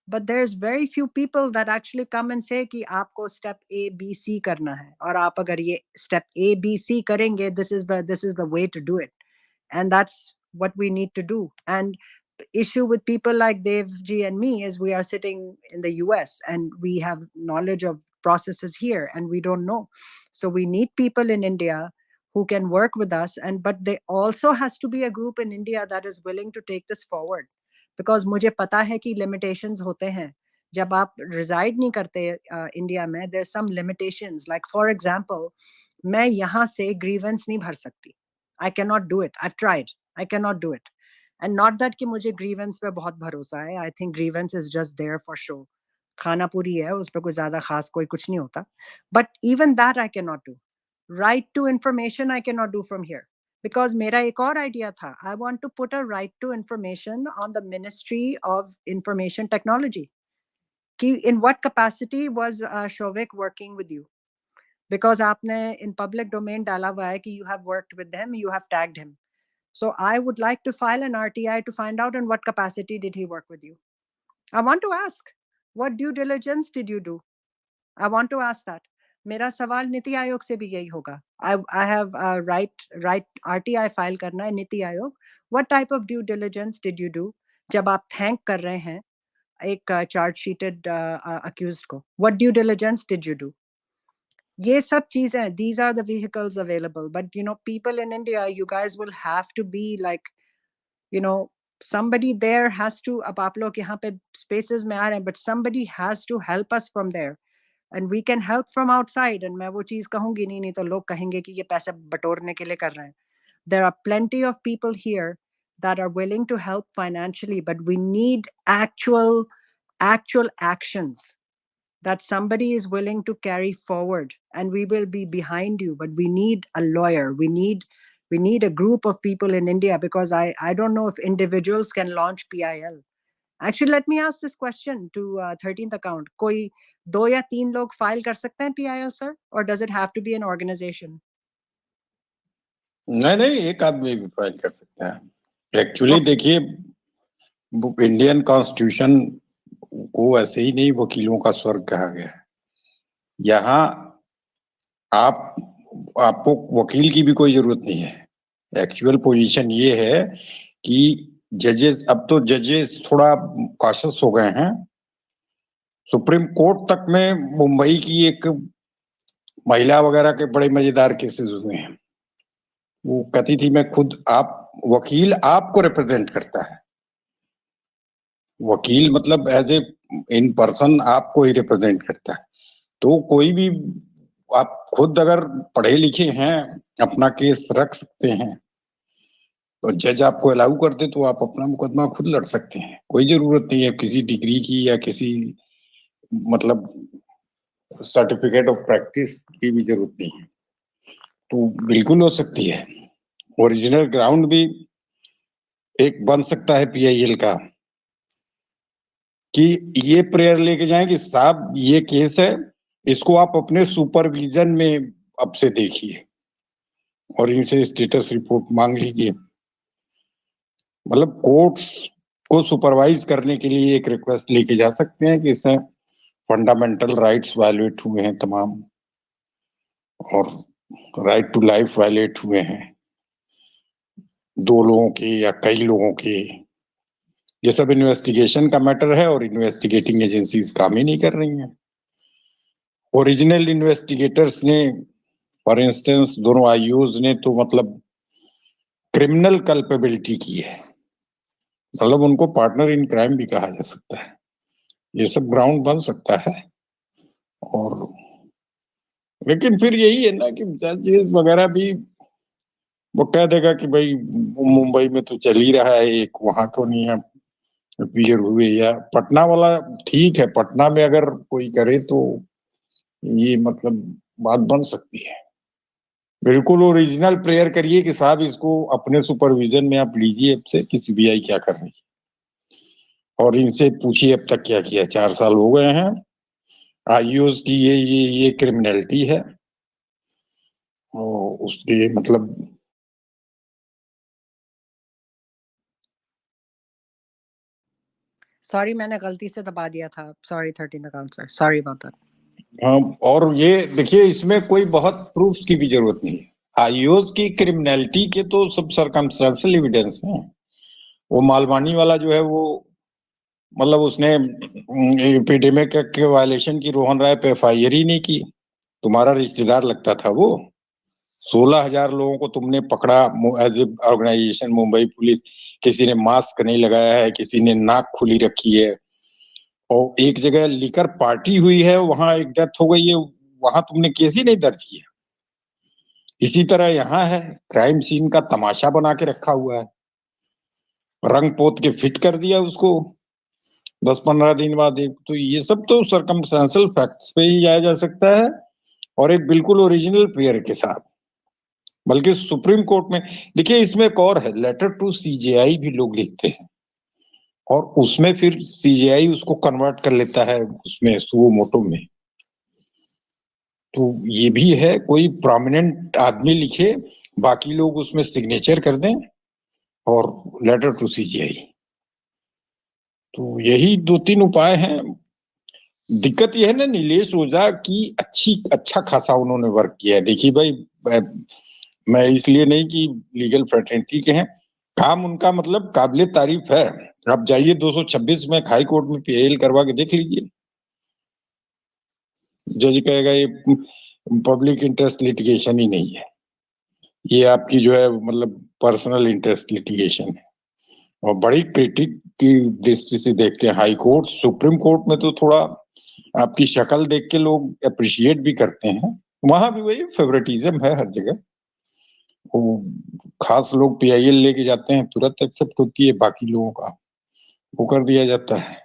but there's very few people that actually come and say कि आपको step A, B, C करना है, और आप अगर ये step A, B, C करेंगे, this is the way to do it, and that's what we need to do. And issue with people like Dev Ji and me is we are sitting in the US and we have knowledge of processes here and we don't know. So we need people in India who can work with us, but there also has to be a group in India that is willing to take this forward, because मुझे पता है कि limitations होते हैं जब आप reside नहीं करते India में. There's some limitations, like for example, मैं यहाँ से grievance नहीं भर सकती. I cannot do it. I've tried. I cannot do it. And not that कि मुझे grievance पे बहुत भरोसा है. I think grievance is just there for show. खाना पूरी है, उस पे कोई ज़्यादा खास कोई कुछ नहीं होता. But even that I cannot do. Right to information I cannot do from here. Because मेरा एक और idea था. I want to put a right to information on the Ministry of Information Technology. कि in what capacity was Shovik working with you? Because आपने in public domain डाला हुआ है कि you have worked with him, you have tagged him. So I would like to file an RTI to find out in what capacity did he work with you. I want to ask, what due diligence did you do? I want to ask that. मेरा सवाल नीति आयोग से भी यही होगा. I have right RTI file करना है NITI Aayog. What type of due diligence did you do जब आप thank कर रहे हैं एक charge sheeted accused को? What due diligence did you do? ये सब चीजें, these are the vehicles available, but people in India, you guys will have to be like, somebody there has to, अब आप लोग यहाँ पे spaces में आ रहे हैं, but somebody has to help us from there, and we can help from outside. And मैं वो चीज कहूंगी नहीं तो लोग कहेंगे कि ये पैसे बटोरने के लिए कर रहे हैं. There are plenty of people here that are willing to help financially, but we need actual actions that somebody is willing to carry forward, and we will be behind you. But we need a lawyer. We need a group of people in India, because I don't know if individuals can launch PIL. Actually, let me ask this question to 13th account. कोई 2 या 3 लोग file कर सकते हैं PIL, sir? Or does it have to be an organization? नहीं, एक आदमी भी फाइल कर सकता है. एक्चुअली देखिए, इंडियन कॉन्स्टिट्यूशन को ऐसे ही नहीं वकीलों का स्वर्ग कहा गया है. यहाँ आपको वकील की भी कोई जरूरत नहीं है। एक्चुअल पोजीशन ये है कि जजेस, अब तो जजेस थोड़ा कॉशियस हो गए हैं। सुप्रीम कोर्ट तक में मुंबई की एक महिला वगैरह के बड़े मजेदार केसेस हुए हैं। वो कहती थी मैं खुद, आप वकील आपको रिप्रेजेंट करता है, वकील मतलब एज ए इन पर्सन आपको ही रिप्रेजेंट करता है। तो कोई भी, आप खुद अगर पढ़े लिखे हैं अपना केस रख सकते हैं, तो जज आपको अलाउ कर दे तो आप अपना मुकदमा खुद लड़ सकते हैं। कोई जरूरत नहीं है किसी डिग्री की या किसी मतलब सर्टिफिकेट ऑफ प्रैक्टिस की भी जरूरत नहीं है। तो बिल्कुल हो सकती है। ओरिजिनल ग्राउंड भी एक बन सकता है पीआईएल का, कि ये प्रेयर लेके जाएं कि साहब ये केस है, इसको आप अपने सुपरविजन में अब से देखिए और इनसे स्टेटस रिपोर्ट मांग लीजिए। मतलब कोर्ट्स को सुपरवाइज करने के लिए एक रिक्वेस्ट लेके जा सकते हैं कि इसमें फंडामेंटल राइट्स वायलेट हुए हैं तमाम, और राइट टू लाइफ वायलेट हुए हैं दो लोगों के या कई लोगों के। ये सब इन्वेस्टिगेशन का मैटर है और इन्वेस्टिगेटिंग एजेंसीज काम ही नहीं कर रही हैं। ओरिजिनल इन्वेस्टिगेटर्स ने, फॉर इंस्टेंस दोनों आईओज ने तो मतलब क्रिमिनल कल्पेबिलिटी की है, मतलब उनको पार्टनर इन क्राइम भी कहा जा सकता है। ये सब ग्राउंड बन सकता है। और लेकिन फिर यही है ना कि जजेस वगैरह भी वो कह देगा कि भाई मुंबई में तो चल ही रहा है, एक वहां तो नहीं है अपीयर हुए, या पटना वाला ठीक है, पटना में अगर कोई करे तो ये मतलब बात बन सकती है। बिल्कुल ओरिजिनल प्रेयर करिए कि साहब इसको अपने सुपरविजन में आप लीजिए अब से कि सीबीआई क्या कर रही है, और इनसे पूछिए अब तक क्या किया। 4 साल हो गए हैं, आईओज की ये क्रिमिनलिटी है, और उसके मतलब सॉरी मैंने गलती से दबा दिया था, sorry 13 account sir, sorry about that. हाँ, और ये देखिए इसमें कोई बहुत प्रूफ्स की भी जरूरत नहीं है। आईओज की क्रिमिनलिटी के तो सब सर्कमस्टेंशियल एविडेंस हैं। वो मालवानी वाला जो है वो मतलब उसने एपिडेमिक के वायलेशन की रोहन राय पे एफआईआर ही नहीं की। तुम्हारा रिश्तेदार लगता था वो। 16,000 लोगों को तुमने पकड़ा as a organisation Mumbai police. किसी ने मास्क नहीं लगाया है, किसी ने नाक खुली रखी है, और एक जगह लिकर पार्टी हुई है, वहां एक डेथ हो गई है, वहां तुमने केस ही नहीं दर्ज किया। इसी तरह यहाँ है, क्राइम सीन का तमाशा बना के रखा हुआ है, रंग पोत के फिट कर दिया उसको 10-15 दिन बाद एक। तो ये सब तो सर्कमस्टेंशियल फैक्ट्स पे ही जाया जा सकता है, और एक बिल्कुल ओरिजिनल पेयर के साथ। बल्कि सुप्रीम कोर्ट में देखिए, इसमें एक और है, लेटर टू सीजेआई भी लोग लिखते हैं, और उसमें फिर सीजेआई उसको कन्वर्ट कर लेता है उसमें सुओ मोटो में। तो ये भी है, कोई प्रोमिनेंट आदमी लिखे, बाकी लोग उसमें सिग्नेचर कर दें, और लेटर टू सीजीआई। तो यही 2-3 उपाय हैं। दिक्कत यह है ना, नीलेश ओझा की अच्छा खासा उन्होंने वर्क किया है। देखिए भाई, मैं इसलिए नहीं कि लीगल फ्रेटर्निटी के हैं, काम उनका मतलब काबिले तारीफ है। आप जाइए 226 में हाई कोर्ट में पीएल करवा के देख लीजिए, जज कहेगा ये पब्लिक इंटरेस्ट लिटिगेशन ही नहीं है, ये आपकी जो है मतलब पर्सनल इंटरेस्ट लिटिगेशन है। और बड़ी क्रिटिक की दृष्टि से देखते हैं हाई कोर्ट। सुप्रीम कोर्ट में तो थोड़ा आपकी शक्ल देख के लोग अप्रिशिएट भी करते हैं, वहां भी वही फेवरेटिज्म है हर जगह। वो खास लोग पीआईएल लेके जाते हैं, तुरंत एक्सेप्ट होती है, बाकी लोगों का वो कर दिया जाता है।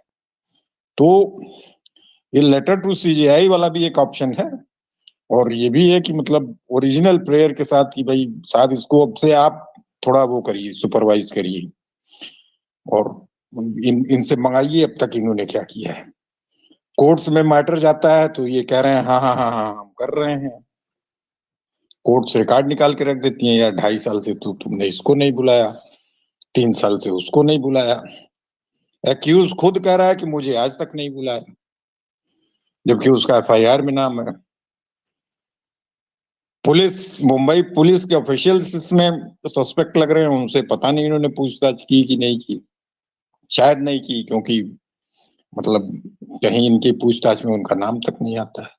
तो ये लेटर टू सीजीआई वाला भी एक ऑप्शन है, और ये भी है कि मतलब ओरिजिनल प्रेयर के साथ कि भाई साहब इसको अब से आप थोड़ा वो करिए, सुपरवाइज करिए, और इनसे मंगाइए अब तक इन्होंने क्या किया है। कोर्ट्स में मैटर जाता है तो ये कह रहे हैं हाँ हाँ हाँ हाँ हम कर रहे हैं, कोर्ट्स रिकॉर्ड निकाल के रख देती हैं, यार 2.5 साल से तो तुमने इसको नहीं बुलाया, 3 साल से उसको नहीं बुलाया। एक्यूज खुद कह रहा है कि मुझे आज तक नहीं बुलाया। जबकि उसका FIR में नाम है। पुलिस, मुंबई पुलिस के ऑफिशियल्स इसमें सस्पेक्ट लग रहे हैं, उनसे पता नहीं इन्होंने पूछताछ की कि नहीं की, शायद नहीं की, क्योंकि मतलब कहीं इनकी पूछताछ में उनका नाम तक नहीं आता है।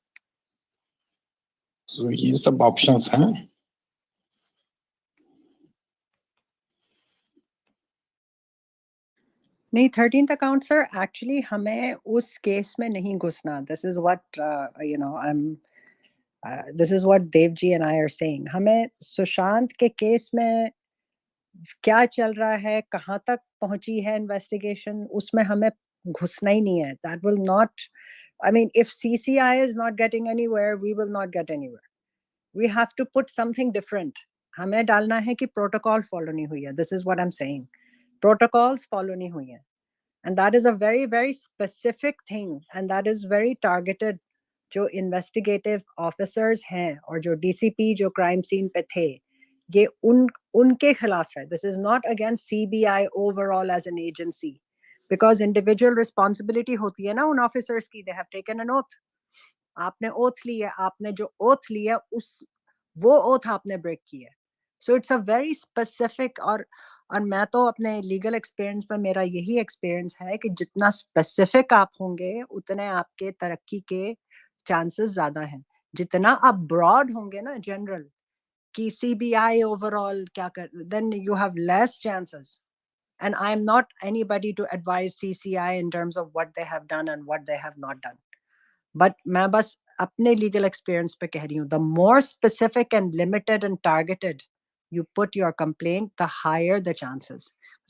तो ये सब ऑप्शंस हैं। नहीं, 13th अकाउंट सर, एक्चुअली हमें उस केस में नहीं घुसना। This is what this is what Dev ji and I are saying. हमें सुशांत के केस में क्या चल रहा है, कहाँ तक पहुंची है इन्वेस्टिगेशन, उसमें हमें घुसना ही नहीं है। That will not, I mean, if CCI is not getting anywhere, we will not get anywhere. We have to put something different. हमें डालना है कि प्रोटोकॉल फॉलो नहीं हुई है। This is what I'm saying. Protocols follow नहीं हुई है, and that is a very very specific thing, and that is very targeted. जो इन्वेस्टिगेटिव ऑफिसर्स हैं और जो DCP जो क्राइम सीन पे थे, ये उनके खिलाफ है। This is not against CBI overall as an agency, because individual responsibility होती है ना उन ऑफिसर्स की। They have taken an oath. आपने ओथ ली है, आपने जो ओथ लिया उस वो ओथ आपने ब्रेक की है। So it's a very specific, और मैं तो अपने लीगल एक्सपीरियंस में मेरा यही एक्सपीरियंस है कि जितना स्पेसिफिक आप होंगे उतने आपके तरक्की के चांसेस ज्यादा हैं। जितना आप ब्रॉड होंगे ना, जनरल कि CBI ओवरऑल क्या कर, then you have less chances. And I am not anybody to advise CCI in terms of what they have done and what they have not done. But मैं बस अपने legal experience पे कह रही हूँ, the more specific and limited and targeted you put your complaint, the higher the chances.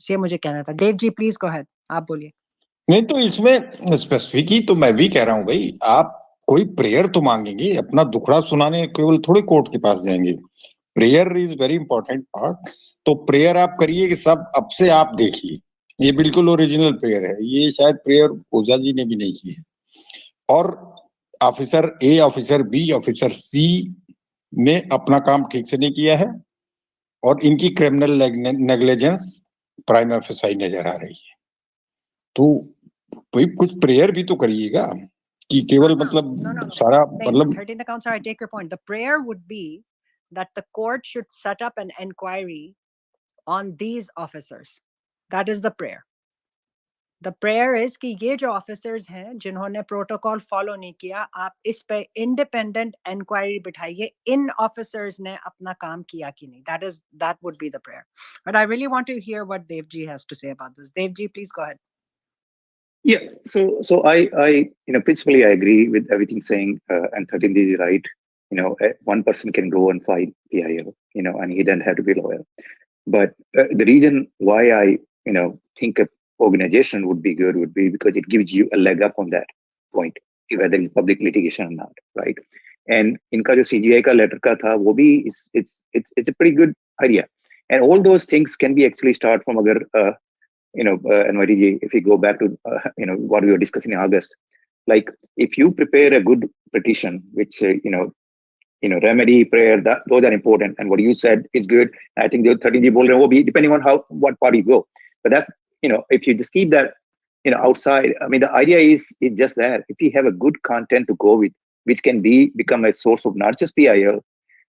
ये मुझे कहना था। देव जी प्लीज go ahead, आप बोलिए। नहीं तो इसमें स्पेसिफिक ही तो मैं भी कह रहा हूँ भाई, आप कोई प्रेयर तो मांगेंगे, अपना दुखड़ा सुनाने केवल थोड़ी कोर्ट के पास जाएंगे। Prayer is very important part. तो प्रेयर आप करिए कि सब अब से आप देखिए, ये बिल्कुल ओरिजिनल प्रेयर है। ये शायद प्रेयर ओझा जी ने भी नहीं की है। और officer A, officer B, officer C ने अपना काम ठीक से नहीं किया है, और इनकी क्रिमिनल नेग्लिजेंस प्राइम ऑफिसर नजर आ रही है। तो भाई कुछ प्रेयर भी तो करिएगा कि केवल मतलब सारा मतलब 13th account, sir, I take your point. The prayer would be that the court should set up an inquiry on these officers. That is the prayer. The prayer is कि ये जो ऑफिसर्स हैं जिन्होंने प्रोटोकॉल फॉलो नहीं किया, आप इस पे इंडिपेंडेंट इंक्वायरी बिठाइए, इन ऑफिसर्स ने अपना काम किया कि नहीं। That would be the prayer. But I really want to hear what Dev ji has to say about this. Dev ji, please go ahead. Yeah, so I principally I agree with everything saying, and 13 is right. One person can go and fight PIL, and he doesn't have to be a lawyer. But the reason why I think a organization would be good would be because it gives you a leg up on that point, whether it's public litigation or not, right? And इनका जो CGI का letter का था, वो भी it's a pretty good idea, and all those things can be actually start from अगर NYTG, if we go back to what we were discussing in August, like if you prepare a good petition, which remedy, prayer, those are important, and what you said is good. I think the 13G bold will be depending on what party you go, but that's if you just keep that outside. I mean, the idea is just that if you have a good content to go with, which can become a source of not just PIL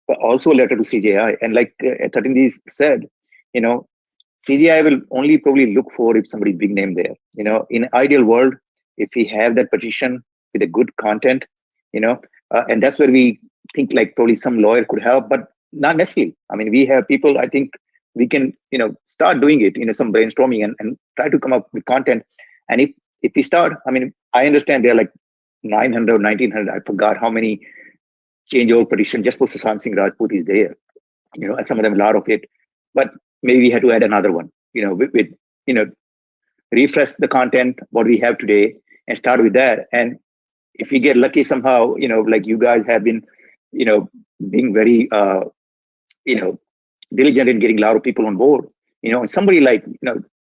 but also a letter to CJI, and like 13G said, CGI will only probably look for if somebody's big name there. In an ideal world, if we have that petition with a good content, and that's where we think like probably some lawyer could help, but not necessarily. I mean, we have people, I think we can, start doing it, some brainstorming and try to come up with content. And if we start, I mean, I understand there are like 900 or 1900, I forgot how many changeover petition just for Sushant Singh Rajput is there, some of them, a lot of it, but maybe we had to add another one, with refresh the content, what we have today, and start with that. And if we get lucky somehow, like you guys have been, being very, diligent in getting a lot of people on board, and somebody like,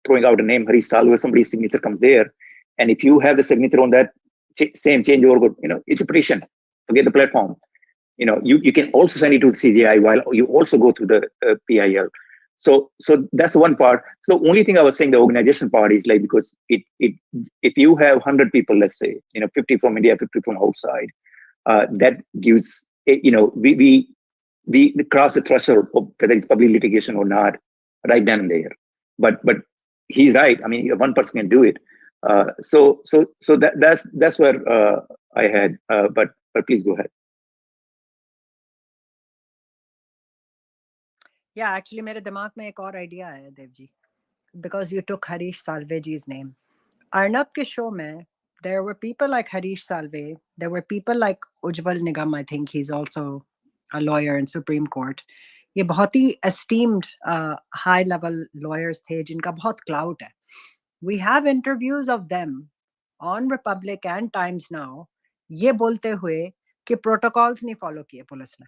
throwing out a name, Harish Salwa, somebody's signature comes there. And if you have the signature on that same changeover, it's a petition, forget the platform. You can also send it to CGI while you also go through the PIL. So that's one part. So the only thing I was saying, the organization part is like, because if you have 100 people, let's say, 50 from India, 50 from outside, that gives, we cross the threshold of whether it's public litigation or not right then and there. But he's right. I mean, one person can do it. So that's where I had. But please go ahead. Yeah, actually मेरे दिमाग में एक और idea है Dev ji, because you took Harish Salve ji's name. Arnab ke show mein, there were people like Harish Salve, there were people like Ujjwal Nigam, I think he's also a lawyer in Supreme Court. ये बहुत ही esteemed high level lawyers थे जिनका बहुत clout है. We have interviews of them on Republic and Times Now ये बोलते हुए कि protocols नहीं follow किए पुलिस ने.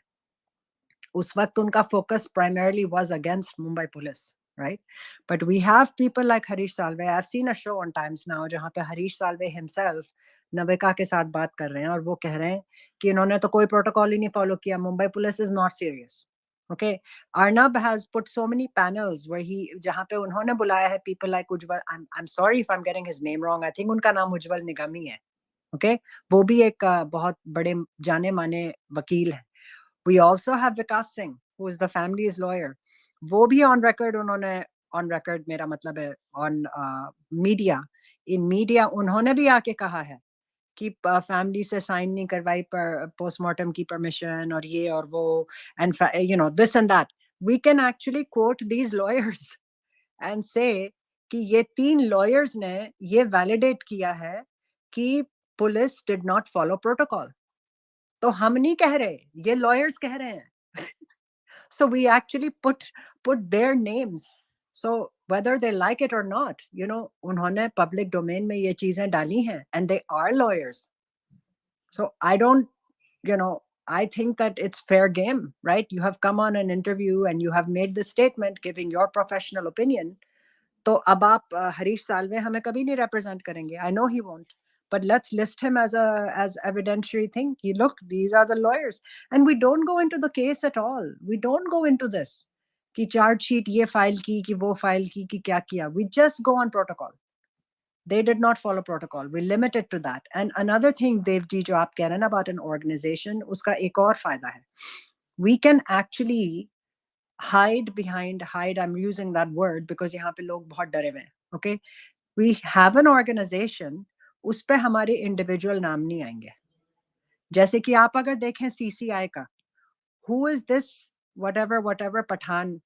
उस वक्त उनका focus primarily was against Mumbai police, right? But we have people like Harish Salve. I've seen a show on Times Now जहाँ पे Harish Salve himself नविका के साथ बात कर रहे हैं और वो कह रहे हैं कि इन्होंने तो कोई प्रोटोकॉल ही नहीं फॉलो किया. Mumbai police is not serious. Okay, Arnab has put so many panels where जहाँ पे उन्होंने बुलाया है people like Ujjwal. I'm sorry if I'm getting his name wrong. I think उनका नाम उज्जवल निगम ही है. Okay, वो भी एक बहुत बड़े जाने माने वकील हैं. We also have Vikas Singh, who is the family's lawyer. वो भी on record उन्होंने on record मेरा मतलब है on media. In media उन्होंने भी आके कहा है कि फैमिली से साइन नहीं करवाई पर पोस्टमार्टम की परमिशन और ये और वो and this and that. We can actually quote these lawyers and say कि ये 3 lawyers ने ये validate किया है कि police did not follow protocol. तो हम नहीं कह रहे, ये lawyers कह रहे हैं. So we actually put their names. So whether they like it or not, उन्होंने public domain में ये चीजें डाली हैं and they are lawyers. So I don't, I think that it's fair game, right? You have come on an interview and you have made the statement giving your professional opinion. तो अब आप हरीश साल्वे हमें कभी नहीं represent करेंगे. I know he won't. But let's list him as evidentiary thing. Look, these are the lawyers. And we don't go into the case at all. We don't go into this. कि charge sheet ये file की, कि वो file की, कि क्या किया. We just go on protocol. They did not follow protocol. We limit it to that. And another thing, Dev ji, जो आप कह रहे हैं about an organization, उसका एक और फायदा है. We can actually hide, I'm using that word because यहाँ पे लोग बहुत डरे हुए हैं. Okay? We have an organization, उस पे हमारे individual नाम नहीं आएंगे. जैसे कि आप अगर देखें CCI का, who is this whatever Pathan?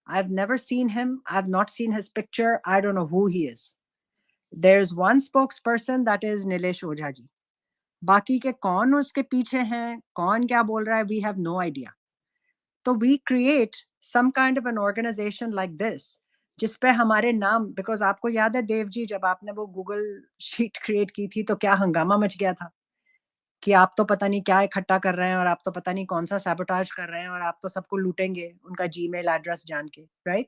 I've never seen him. I've not seen his picture. I don't know who he is. There's one spokesperson, that is Nilesh Ojha ji. बाकी के कौन उसके पीछे हैं, कौन क्या बोल रहा है, we have no idea. So we create some kind of an organization like this, जिस पे हमारे नाम, because आपको याद है देव जी जब आपने वो गूगल शीट क्रिएट की थी तो क्या हंगामा मच गया था कि आप तो पता नहीं क्या इकट्ठा कर रहे हैं और आप तो पता नहीं कौन सा सैबोटाज कर रहे हैं और आप तो सबको लूटेंगे उनका जीमेल एड्रेस जान के, right?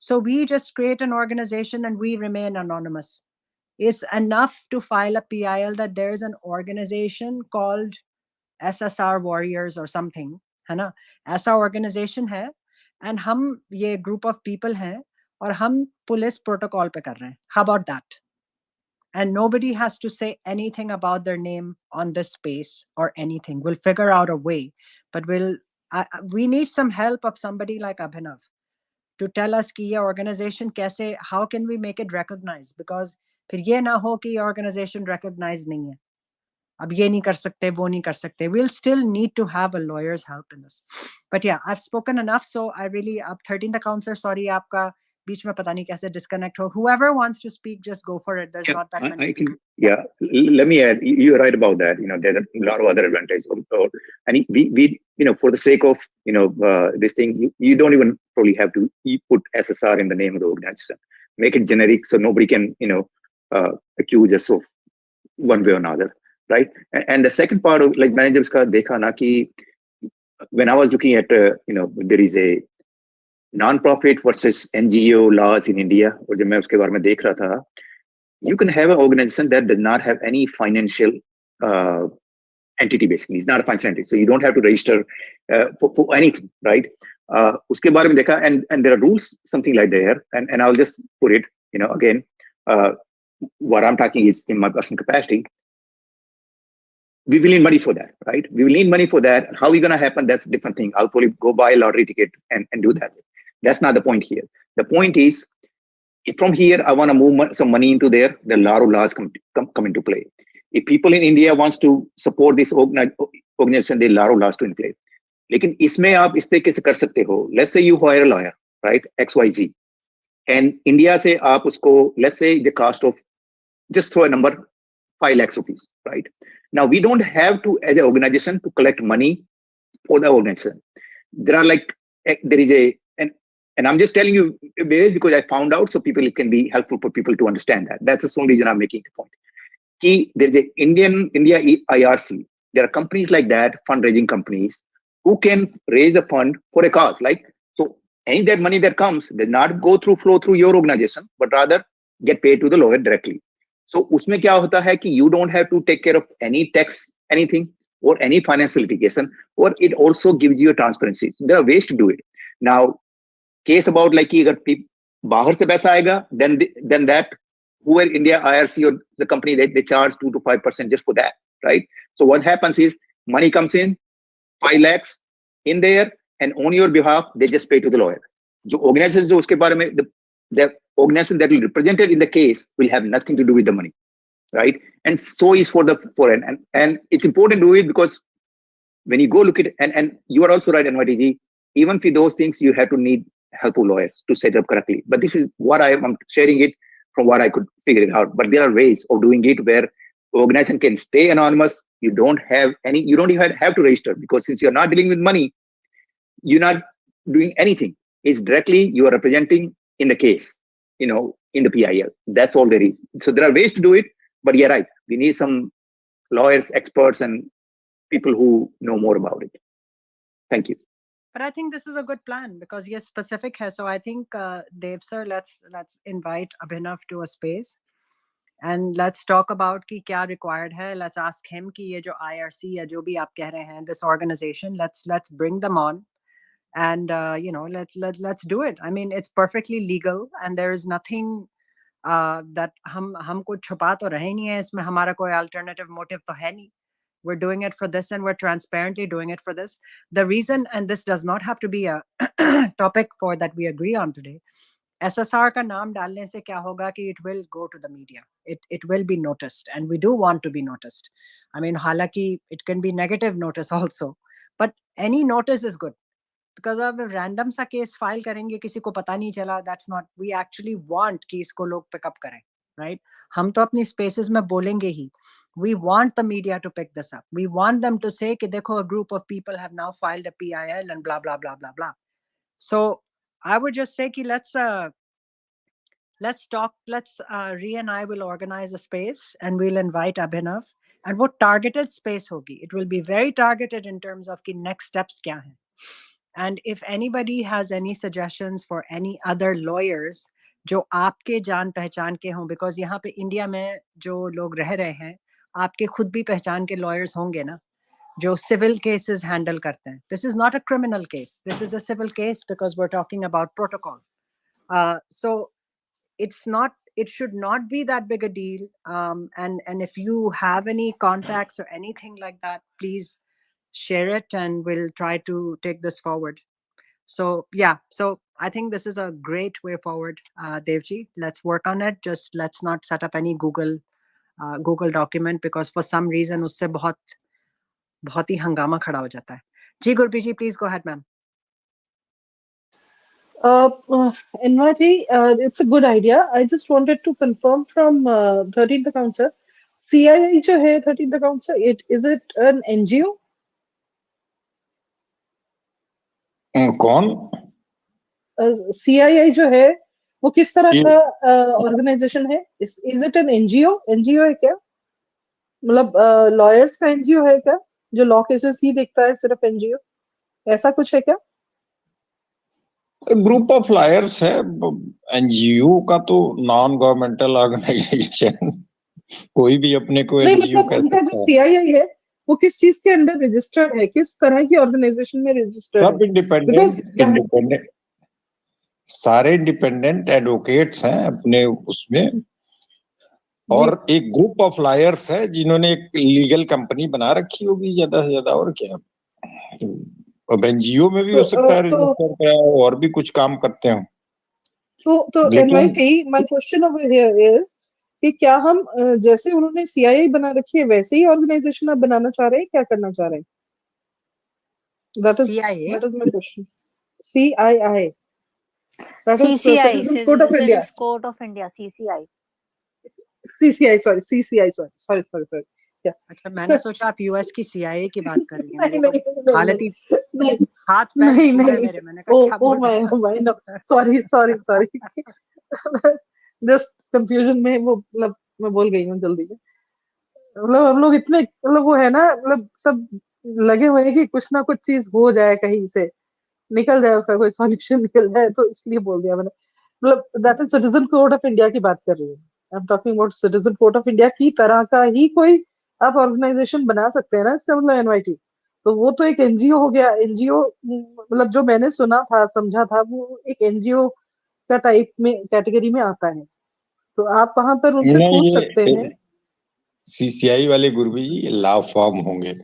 So we just create an organization and we remain anonymous. It's enough to file a PIL that there's an organization called SSR Warriors or something, है ना? ऐसा organization है and हम ये group of people हैं और हम police protocol पे कर रहे हैं. How about that? And nobody has to say anything about their name on this space or anything. We'll figure out a way, but we need some help of somebody like Abhinav to tell us कि ये organization कैसे, how can we make it recognized? Because फिर ये ना हो कि organization recognized नहीं है. अब ये नहीं कर सकते, वो नहीं कर सकते. We'll still need to have a lawyer's help in this. But yeah, I've spoken enough. So I really, अब 13th account sir, sorry आपका बीच में पता नहीं कैसे disconnect हो. Whoever wants to speak, just go for it. There's not that many speakers. Let me add, you're right about that. There's a lot of other advantages. And we for the sake of, this thing, you don't even probably have to put SSR in the name of the organization. Make it generic so nobody can, accuse us of one way or another. Right. And the second part of like managers ka dekha na ki when I was looking at, there is a non-profit versus NGO laws in India, or jab main uske baare mein dekh raha tha, you can have an organization that does not have any financial entity, basically. It's not a financial entity. So you don't have to register for anything, right? उसके बारे में देखा, and there are rules something like there, and I'll just put it, again, what I'm talking is in my personal capacity. We will need money for that, right? We will need money for that. How are we going to happen? That's a different thing. I'll probably go buy a lottery ticket and do that. That's not the point here. The point is, from here, I want to move some money into there. The laws come into play. If people in India wants to support this organization, the laws to in play. लेकिन इसमें आप इस तरीके से कर सकते हो. Let's say you hire a lawyer, right? XYZ. And India से आप उसको, let's say the cost of, just throw a number, 5 lakhs rupees, right? Now, we don't have to, as an organization, to collect money for the organization. There is and I'm just telling you because I found out, so people, it can be helpful for people to understand that. That's the only reason I'm making the point. There is a India IRC. There are companies like that, fundraising companies, who can raise the fund for a cause. So any that money that comes does not flow through your organization, but rather get paid to the lawyer directly. So उसमें क्या होता है कि you don't have to take care of any tax, anything, or any financial litigation, or it also gives you a transparency. So there are ways to do it. Now, case about कि अगर बाहर से पैसा आएगा, then that whoever India IRC or the company, they charge 2 to 5% just for that, right? So what happens is money comes in, 5 lakhs in there, and on your behalf, they just pay to the lawyer. जो organization जो उसके बारे में, the organization that will be represented in the case will have nothing to do with the money, right? And so is for the foreign. And it's important to do it because when you go look at it, and you are also right, NYTG, even for those things, you have to need helpful lawyers to set up correctly. But this is what I'm sharing it from what I could figure it out. But there are ways of doing it where organization can stay anonymous. You don't even have to register, because since you're not dealing with money, you're not doing anything. It's directly you are representing in the case, in the PIL. That's all there is. So there are ways to do it, but you're right. We need some lawyers, experts, and people who know more about it. Thank you. But I think this is a good plan because you're specific here. So I think, Dev sir, let's invite Abhinav to a space and let's talk about ki kya required hai. Let's ask him ki ye jo IRC ya jo bhi aap keh rahe hain, this organization, let's bring them on. And let's do it. I mean, it's perfectly legal and there is nothing that हमको छुपा तो रहे नहीं है इसमें. हमारा कोई alternative motive तो है नहीं. We're doing it for this and we're transparently doing it for this. The reason, and this does not have to be a topic for that we agree on today, SSR का नाम डालने से क्या होगा कि it will go to the media. It will be noticed and we do want to be noticed. I mean, हालांकि it can be negative notice also, but any notice is good. Because अब random सा case file करेंगे, किसी को पता नहीं चला, that's not, we actually want कि इसको लोग pick up करें, right? हम तो अपनी spaces में बोलेंगे ही. We want the media to pick this up. We want them to say कि देखो, a group of people have now filed a PIL and blah blah blah blah blah. So I would just say कि let's talk. Rhea and I will organize a space and we'll invite Abhinav. And what targeted space होगी? It will be very targeted in terms of कि next steps क्या हैं. And if anybody has any suggestions for any other lawyers जो आपके जान पहचान के हों, because यहाँ पे इंडिया में जो लोग रह रहे हैं, आपके खुद भी पहचान के lawyers होंगे ना, जो civil cases handle करते हैं. This is not a criminal case. This is a civil case because we're talking about protocol. So it should not be that big a deal. And if you have any contacts or anything like that, please share it and we'll try to take this forward. So yeah, so I think this is a great way forward, Devji. Let's work on it. Just let's not set up any Google document because for some reason उससे बहुत ही हंगामा खड़ा हो जाता है. जी गुरप्रीत जी, please go ahead, ma'am. NYT, it's a good idea. I just wanted to confirm from 13th account, sir. CII जो है 13th account, sir, is it an NGO? कौन? CII जो है वो किस तरह का ऑर्गेनाइजेशन है? Is it an NGO? NGO है क्या? मतलब लॉयर्स का NGO है क्या? जो लॉ केसेस ही देखता है सिर्फ NGO? ऐसा कुछ है क्या? ग्रुप ऑफ लॉयर्स है. एनजीओ का तो नॉन गवर्नमेंटल ऑर्गेनाइजेशन, कोई भी अपने को नहीं, एनजीओ मतलब उनका जो CII है वो किस चीज के अंडर रजिस्टर्ड है, किस तरह की ऑर्गेनाइजेशन में रजिस्टर्ड सब है। बिकॉज इंडिपेंडेंट सारे इंडिपेंडेंट एडवोकेट्स हैं अपने उसमें, और एक ग्रुप ऑफ लॉयर्स है जिन्होंने एक लीगल कंपनी बना रखी होगी ज्यादा से ज्यादा, और क्या। अब एनजीओ में भी हो सकता है रजिस्टर का, और भी कुछ काम करते हो। तो NYT, my question over here is कि क्या हम जैसे उन्होंने सीआईआई बना रखी है वैसे ही ऑर्गेनाइजेशन आप बनाना चाह रहे हैं, क्या करना चाह रहे हैं? That is my question. CII, that is CCI, Citizens Court of India. Citizens Court of India, CCI. CCI, sorry. Yeah. अच्छा, मैंने सोचा आप यूएस की सीआईए की बात कर रही हैं। मेरे नहीं, तो हालत ही हाथ पैर नहीं, छूटे नहीं, मेरे। मैंने कहा क्या बोल रहे हैं? oh my, no, sorry. Just confusion में वो मतलब मैं बोल गई हूँ जल्दी में। मतलब हम लोग इतने मतलब वो है ना, मतलब सब लगे हुए हैं कि कुछ ना कुछ चीज हो जाए, कहीं से निकल जाए, उसका कोई सॉल्यूशन निकल जाए, तो इसलिए बोल दिया मैंने। मतलब that is citizen court of India की बात कर रही हूँ। आई am talking about citizen court of India की तरह का ही कोई आप ऑर्गेनाइजेशन बना सकते हैं ना, इसका मतलब एनवाईटी। तो वो तो एक एनजीओ हो गया। एनजीओ मतलब जो मैंने सुना था, समझा था, वो एक एनजीओ का टाइप में कैटेगरी में आता है। तो आप वहां पर उनसे पूछ सकते हैं। सीसीआई वाले गुरु जी लॉ फॉर्म होंगे,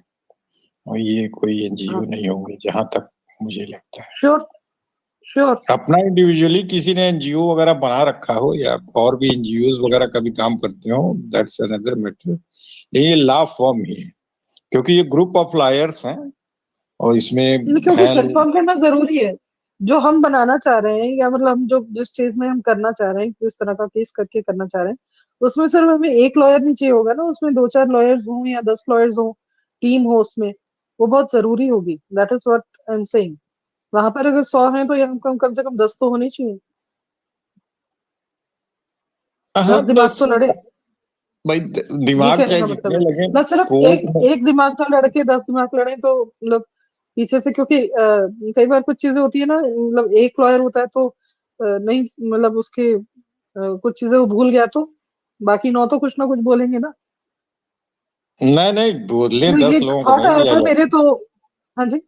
और ये कोई एनजीओ नहीं होंगे जहां तक मुझे लगता है। श्योर। अपना इंडिविजुअली किसी ने एनजीओ वगैरह बना रखा हो, या और भी एनजीओ वगैरह का भी काम करते हो, दैट्स अनदर मैटर। ये लॉ फॉर्म ही है, क्योंकि ये ग्रुप ऑफ लॉयर्स हैं, और इसमें क्योंकि हैं कंफर्म करना जरूरी है जो हम बनाना चाह रहे हैं, या मतलब हम जो जिस चीज में हम करना चाह रहे हैं, किस तरह का केस करके करना चाह रहे हैं, उसमें सिर्फ हमें एक लॉयर नहीं चाहिए होगा ना, उसमें 2-4 लॉयर्स हों या 10 लॉयर्स हों, टीम हो उसमें, वो बहुत जरूरी होगी। That is what I am saying. वहां पर अगर 100 हैं तो यहाँ कम से कम 10 तो होने चाहिए। 10 दिमाग तो लड़े, भाई ये दिमाग चाहे कहने का मतलब जितने है। लगे ना सिर्फ कोर्ट में। एक दिमाग का लड़के 10 दिमाग लड़े तो मतलब पीछे से, क्योंकि कई बार कुछ चीजें होती है ना, मतलब एक लॉयर होता है तो नहीं, मतलब उसके कुछ चीजें वो भूल गया तो बाकी 9 तो कुछ ना कुछ बोलेंगे ना। नहीं बोलने मतलब 10 ये लोगों को थॉट नहीं आया दिया था मेरे जाएगा, तो। हाँ जी।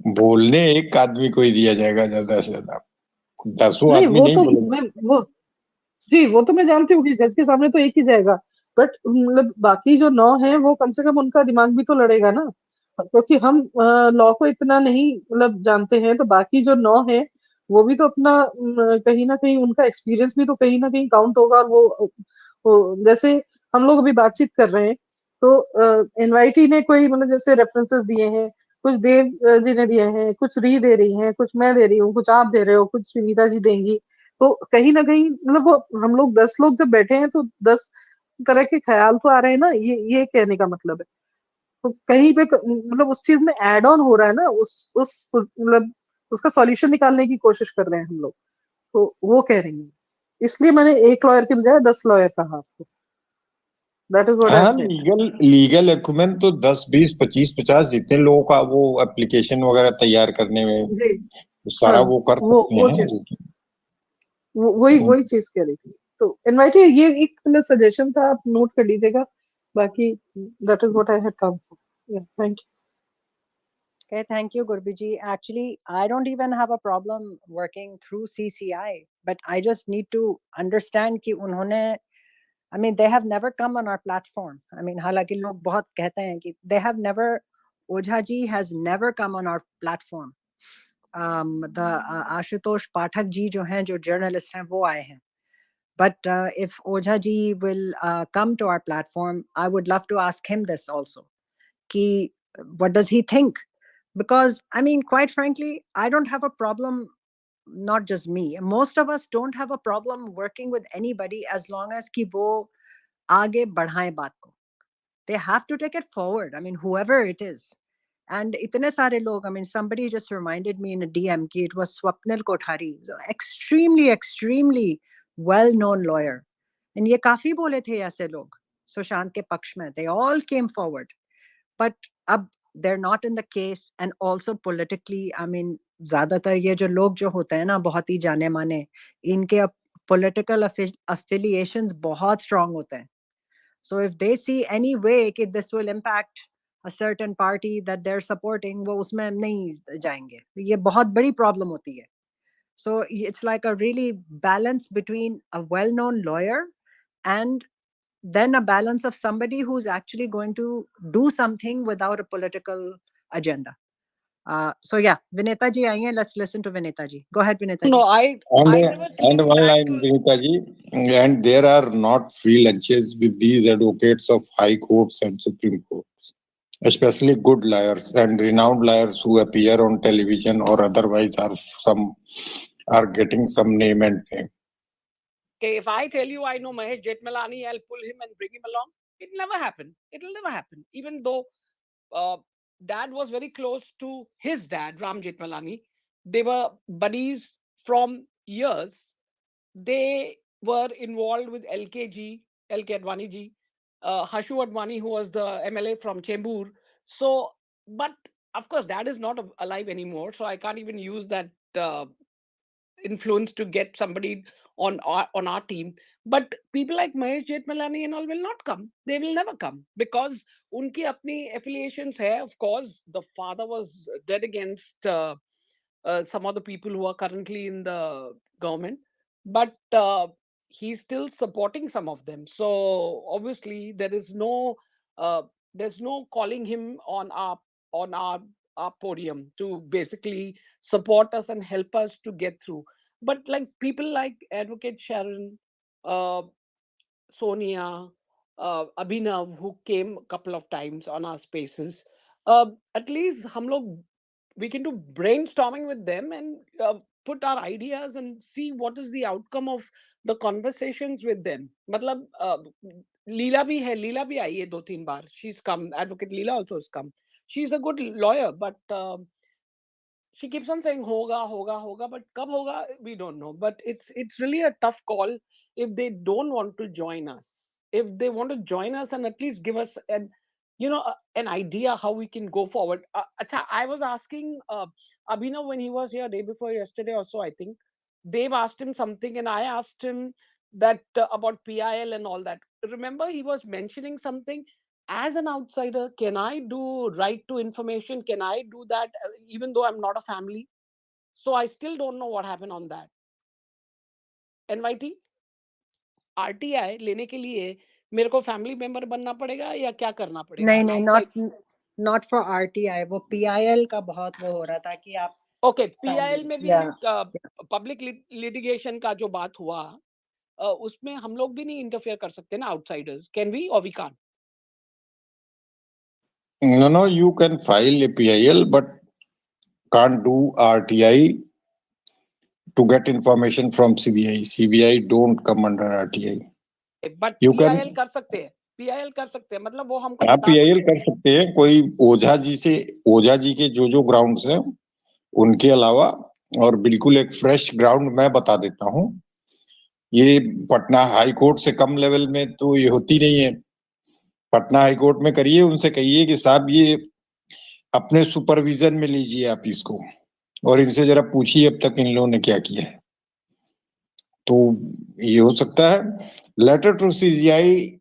बोलने एक आदमी को ही दिया जाएगा ज्यादा से ज्यादा, 10 नहीं आदमी वो नहीं तो बोलेंगे। मैं वो जी, वो तो मैं जानती हूँ कि जज के सामने तो एक ही जाएगा, बट मतलब बाकी जो 9 हैं वो कम से कम उनका दिमाग भी तो लड़ेगा ना, क्योंकि हम लॉ को इतना नहीं मतलब जानते हैं, तो बाकी जो 9 हैं वो भी तो अपना कहीं ना कहीं उनका एक्सपीरियंस भी तो कहीं ना कहीं काउंट होगा। और वो जैसे हम लोग अभी बातचीत कर रहे हैं, तो एनवाईटी ने कोई मतलब जैसे रेफरेंसेस दिए हैं, कुछ देव जी ने दिए हैं, कुछ री दे रही हैं, कुछ मैं दे रही हूँ, कुछ आप दे रहे हो, कुछ सुनीता जी देंगी। तो कहीं ना कहीं मतलब वो हम लोग 10 लोग जब बैठे हैं तो 10 तरह के ख्याल तो आ रहे हैं ना, ये कहने का मतलब है। तो कहीं पे मतलब उस चीज में एड ऑन हो रहा है ना, उस मतलब उसका सॉल्यूशन निकालने की कोशिश कर रहे हैं हम लोग। तो वो कह रही है, इसलिए मैंने एक लॉयर के बजाय 10 लॉयर कहा आपको। दैट इज व्हाट आई हाँ, सेड। लीगल एक्यूमेंट तो 10 20 25 50 जितने लोगों का वो एप्लीकेशन वगैरह तैयार करने में जी सारा हाँ, वो कर सकते वो हैं। चीज, वही चीज कह रही थी। तो इनवाइट, ये एक मतलब सजेशन था, आप नोट कर लीजिएगा। बाकी that is what I had come for. Thank you. Okay, thank you, Gurbiji. Actually, I don't even have a problem working through CCI, but I just need to understand कि उन्होंने, I mean, they have never come on our platform. I mean, हालांकि लोग बहुत कहते हैं कि they have never, Ojha ji has never come on our platform. The Ashutosh Pathak ji जो हैं, जो journalist हैं, वो आए हैं. But if Ojha ji will come to our platform, I would love to ask him this also. Ki, what does he think? Because I mean, quite frankly, I don't have a problem, not just me, most of us don't have a problem working with anybody as long as ki wo aage badhaye baat ko. They have to take it forward, I mean, whoever it is. And itne sare log, I mean, somebody just reminded me in a DM ki it was Swapnil Kothari, so extremely well known lawyer, and ye kafi bole the aise log Sushant ke paksh mein, they all came forward. But अब they're not in the case, and also politically, I mean, ज्यादातर ये जो लोग जो होते हैं ना, बहुत ही जाने माने, इनके political affiliations बहुत strong होते हैं. So if they see any way कि this will impact a certain party that they're supporting, वो उसमें नहीं जाएंगे. ये बहुत बड़ी problem होती है. So it's like a really balance between a well-known lawyer and then a balance of somebody who's actually going to do something without a political agenda. So yeah, Vinita ji aaye, let's listen to Vinita ji. Go ahead, Vinita ji. No, I never came and one back line, to... Vinita ji, and there are not free lunches with these advocates of high courts and Supreme Courts, especially good lawyers and renowned lawyers who appear on television or otherwise are getting some name and fame. Okay, if I tell you I know Mahesh Jetmalani, I'll pull him and bring him along. It'll never happen. It'll never happen. Even though dad was very close to his dad, Ram Jetmalani. They were buddies from years. They were involved with LKG, LK Advani ji, Hashu Advani, who was the MLA from Chembur. So, but of course, dad is not alive anymore. So I can't even use that influence to get somebody on our team. But people like Mahesh Jetmalani and all will not come. They will never come because unki apni affiliations hai. Of course, the father was dead against some of the people who are currently in the government, but he's still supporting some of them. So obviously there's no calling him on our podium to basically support us and help us to get through. But like people like Advocate Sharon, Sonia, Abhinav, who came a couple of times on our spaces, at least we can do brainstorming with them and put our ideas and see what is the outcome of the conversations with them. Matlab, Leela bhi आई है 2-3 बार. She's come. Advocate Leela also has come. She's a good lawyer, but she keeps on saying hoga, but kab hoga, we don't know. But it's really a tough call if they don't want to join us. If they want to join us and at least give us an idea how we can go forward. I was asking Abhinav when he was here day before yesterday or so, I think. They've asked him something and I asked him that about PIL and all that. Remember, he was mentioning something. As an outsider, can I do right to information? Can I do that even though I'm not a family? So I still don't know what happened on that. NYT, RTI लेने के लिए मेरे को family member बनना पड़ेगा या क्या करना पड़ेगा? नहीं, not for RTI. वो PIL का बहुत वो हो रहा था कि आप Okay, PIL में भी पब्लिक लिटिगेशन का जो बात हुआ, उसमें हम लोग भी नहीं इंटरफेयर कर सकते ना, outsiders. Can we or we can't? No, you can file a PIL, but can't do RTI to get information from CBI. CBI don't come under RTI. But PIL कर सकते हैं. PIL कर सकते हैं, मतलब वो हमको बता PIL कर सकते हैं. कोई ओझा जी के जो ग्राउंड्स हैं उनके अलावा, और बिल्कुल एक फ्रेश ग्राउंड मैं बता देता हूँ. ये पटना हाई कोर्ट से कम लेवल में तो ये होती नहीं है. पटना हाई कोर्ट में करिए, उनसे कहिए कि साहब ये अपने सुपरविजन में लीजिए आप इसको, और इनसे जरा पूछिए अब तक इन लोगों ने क्या किया है. तो ये हो सकता है. Letter to CBI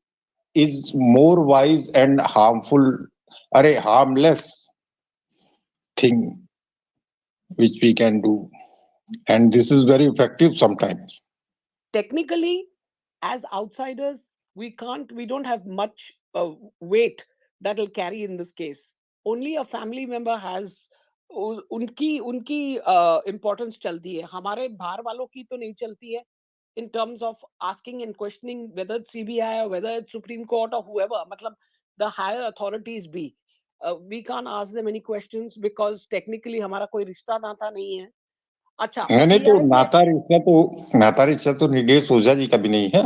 is more wise and harmless thing which we can do, and this is very effective sometimes. Technically, as outsiders, we don't have much weight that will carry in this case. Only a family member has उनकी importance चलती है. हमारे बाहर वालों की तो नहीं चलती है in terms of asking and questioning whether it's CBI or whether it's Supreme Court or whoever, मतलब the higher authorities be. We can't ask them any questions because technically हमारा कोई रिश्ता नाता नहीं है. अच्छा, नहीं तो नाता रिश्ता तो निलेश ओझा जी का भी नहीं है.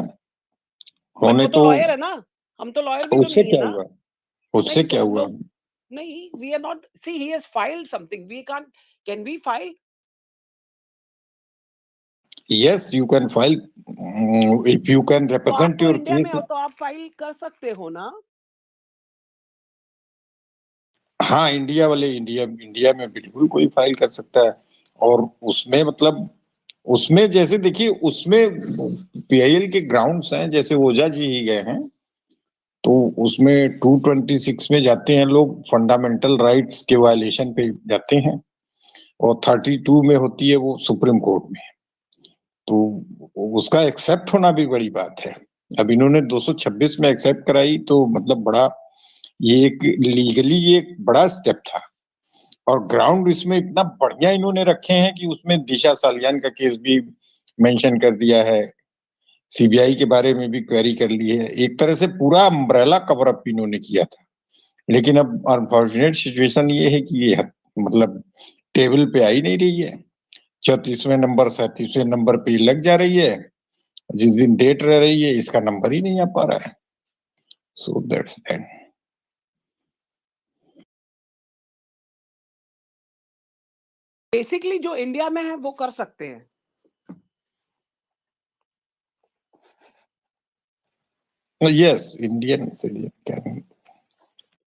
उन्होंने तो लॉयर है ना, हम तो लॉयर भी तो नहीं है ना. उससे क्या हुआ? नहीं, we are not. See, he has filed something. We can't. Can we file? Yes, you can file if you can represent your India में case. हो तो आप फाइल कर सकते हो ना. हाँ, इंडिया में बिल्कुल कोई फाइल कर सकता है. और उसमें मतलब उसमें जैसे देखिए, उसमें PIL के ग्राउंड्स हैं, जैसे ओझा जी ही गए हैं, तो तो उसमें 226 में जाते हैं लोग, फंडामेंटल राइट्स के वायलेशन पे जाते हैं, और 32 में होती है वो सुप्रीम कोर्ट में। तो उसका एक्सेप्ट होना भी बड़ी बात है। अब इन्होंने 226 में एक्सेप्ट कराई, तो मतलब बड़ा, ये एक लीगली एक बड़ा स्टेप था। और ग्राउंड इसमें इतना बढ़िया इन्होंने रखे हैं कि उसमें दिशा सालियान का केस भी मेंशन कर दिया है, सीबीआई के बारे में भी क्वेरी कर ली है। एक तरह से पूरा अम्ब्रेला कवर अप इन्होंने किया था। लेकिन अब अनफॉर्चुनेट सिचुएशन ये है कि ये मतलब टेबल पे आई नहीं रही है। 34वें नंबर 37वें नंबर पे लग जा रही है, जिस दिन डेट रह रही है इसका नंबर ही नहीं आ पा रहा है। So that's that. बेसिकली जो इंडिया में है वो कर सकते हैं। Yes, Indian citizen can.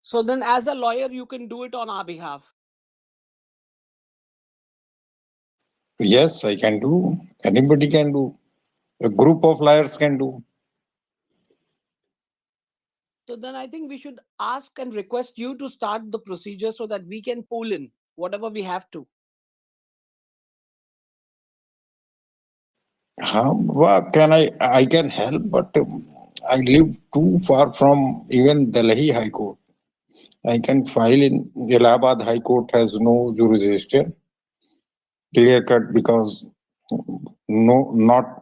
So then as a lawyer you can do it on our behalf. Yes, I can do. Anybody can do. A group of lawyers can do. So then I think we should ask and request you to start the procedure so that we can pull in whatever we have to. I can help, but I live too far from even Delhi High Court. I can file in Allahabad High Court, has no jurisdiction, clear cut, because not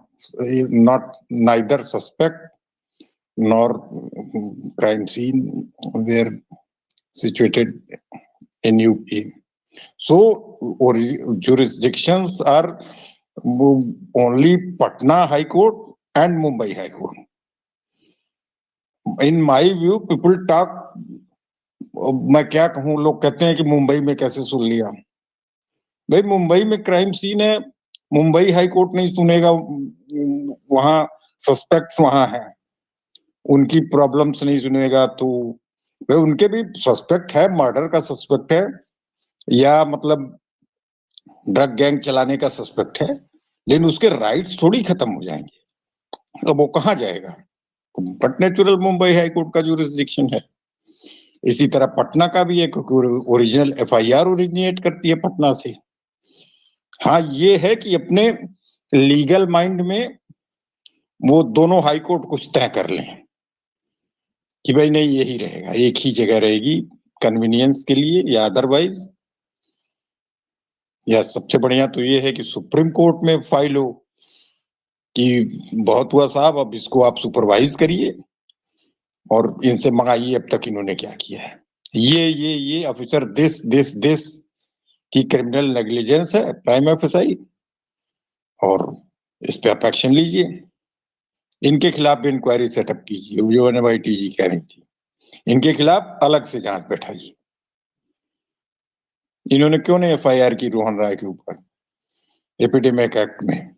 neither suspect nor crime scene were situated in UP. So jurisdictions are only Patna High Court and Mumbai High Court. In my view, people talk, मैं क्या कहूँ, लोग कहते हैं कि मुंबई में कैसे सुन लिया। भाई मुंबई में क्राइम सीन है, मुंबई हाई कोर्ट नहीं सुनेगा, वहां सस्पेक्ट्स वहां हैं, उनकी प्रॉब्लम्स नहीं सुनेगा। तो भाई उनके भी सस्पेक्ट है, मर्डर का सस्पेक्ट है, या मतलब ड्रग गैंग चलाने का सस्पेक्ट है, लेकिन उसके राइट्स थोड़ी खत्म हो जाएंगे। अब वो कहाँ जाएगा? But natural Mumbai high court का जुरिस्डिक्शन है। इसी तरह पटना का भी एक ओरिजिनल एफआईआर ओरिजिनेट करती है पटना से। हाँ, ये है कि अपने लीगल माइंड में वो दोनों हाई कोर्ट कुछ तय कर लें कि भाई नहीं यही रहेगा, एक ही जगह रहेगी कन्वीनियंस के लिए, या अदरवाइज, या सबसे बढ़िया तो ये है कि सुप्रीम कोर्ट में फाइल हो कि बहुत हुआ साहब, अब इसको आप सुपरवाइज करिए और इनसे मंगाइए अब तक इन्होंने क्या किया है। ये ऑफिसर दिस की क्रिमिनल नेग्लिजेंस है, प्राइम एफएसआई, और इस पे आप एक्शन लीजिए, इनके खिलाफ भी इंक्वायरी सेटअप कीजिए, जो एनवाईटीजी कह रही थी, इनके खिलाफ अलग से जांच बैठाइए। इन्होंने क्यों नहीं एफआईआर की रोहन राय के ऊपर एपिडेमिक एक्ट में?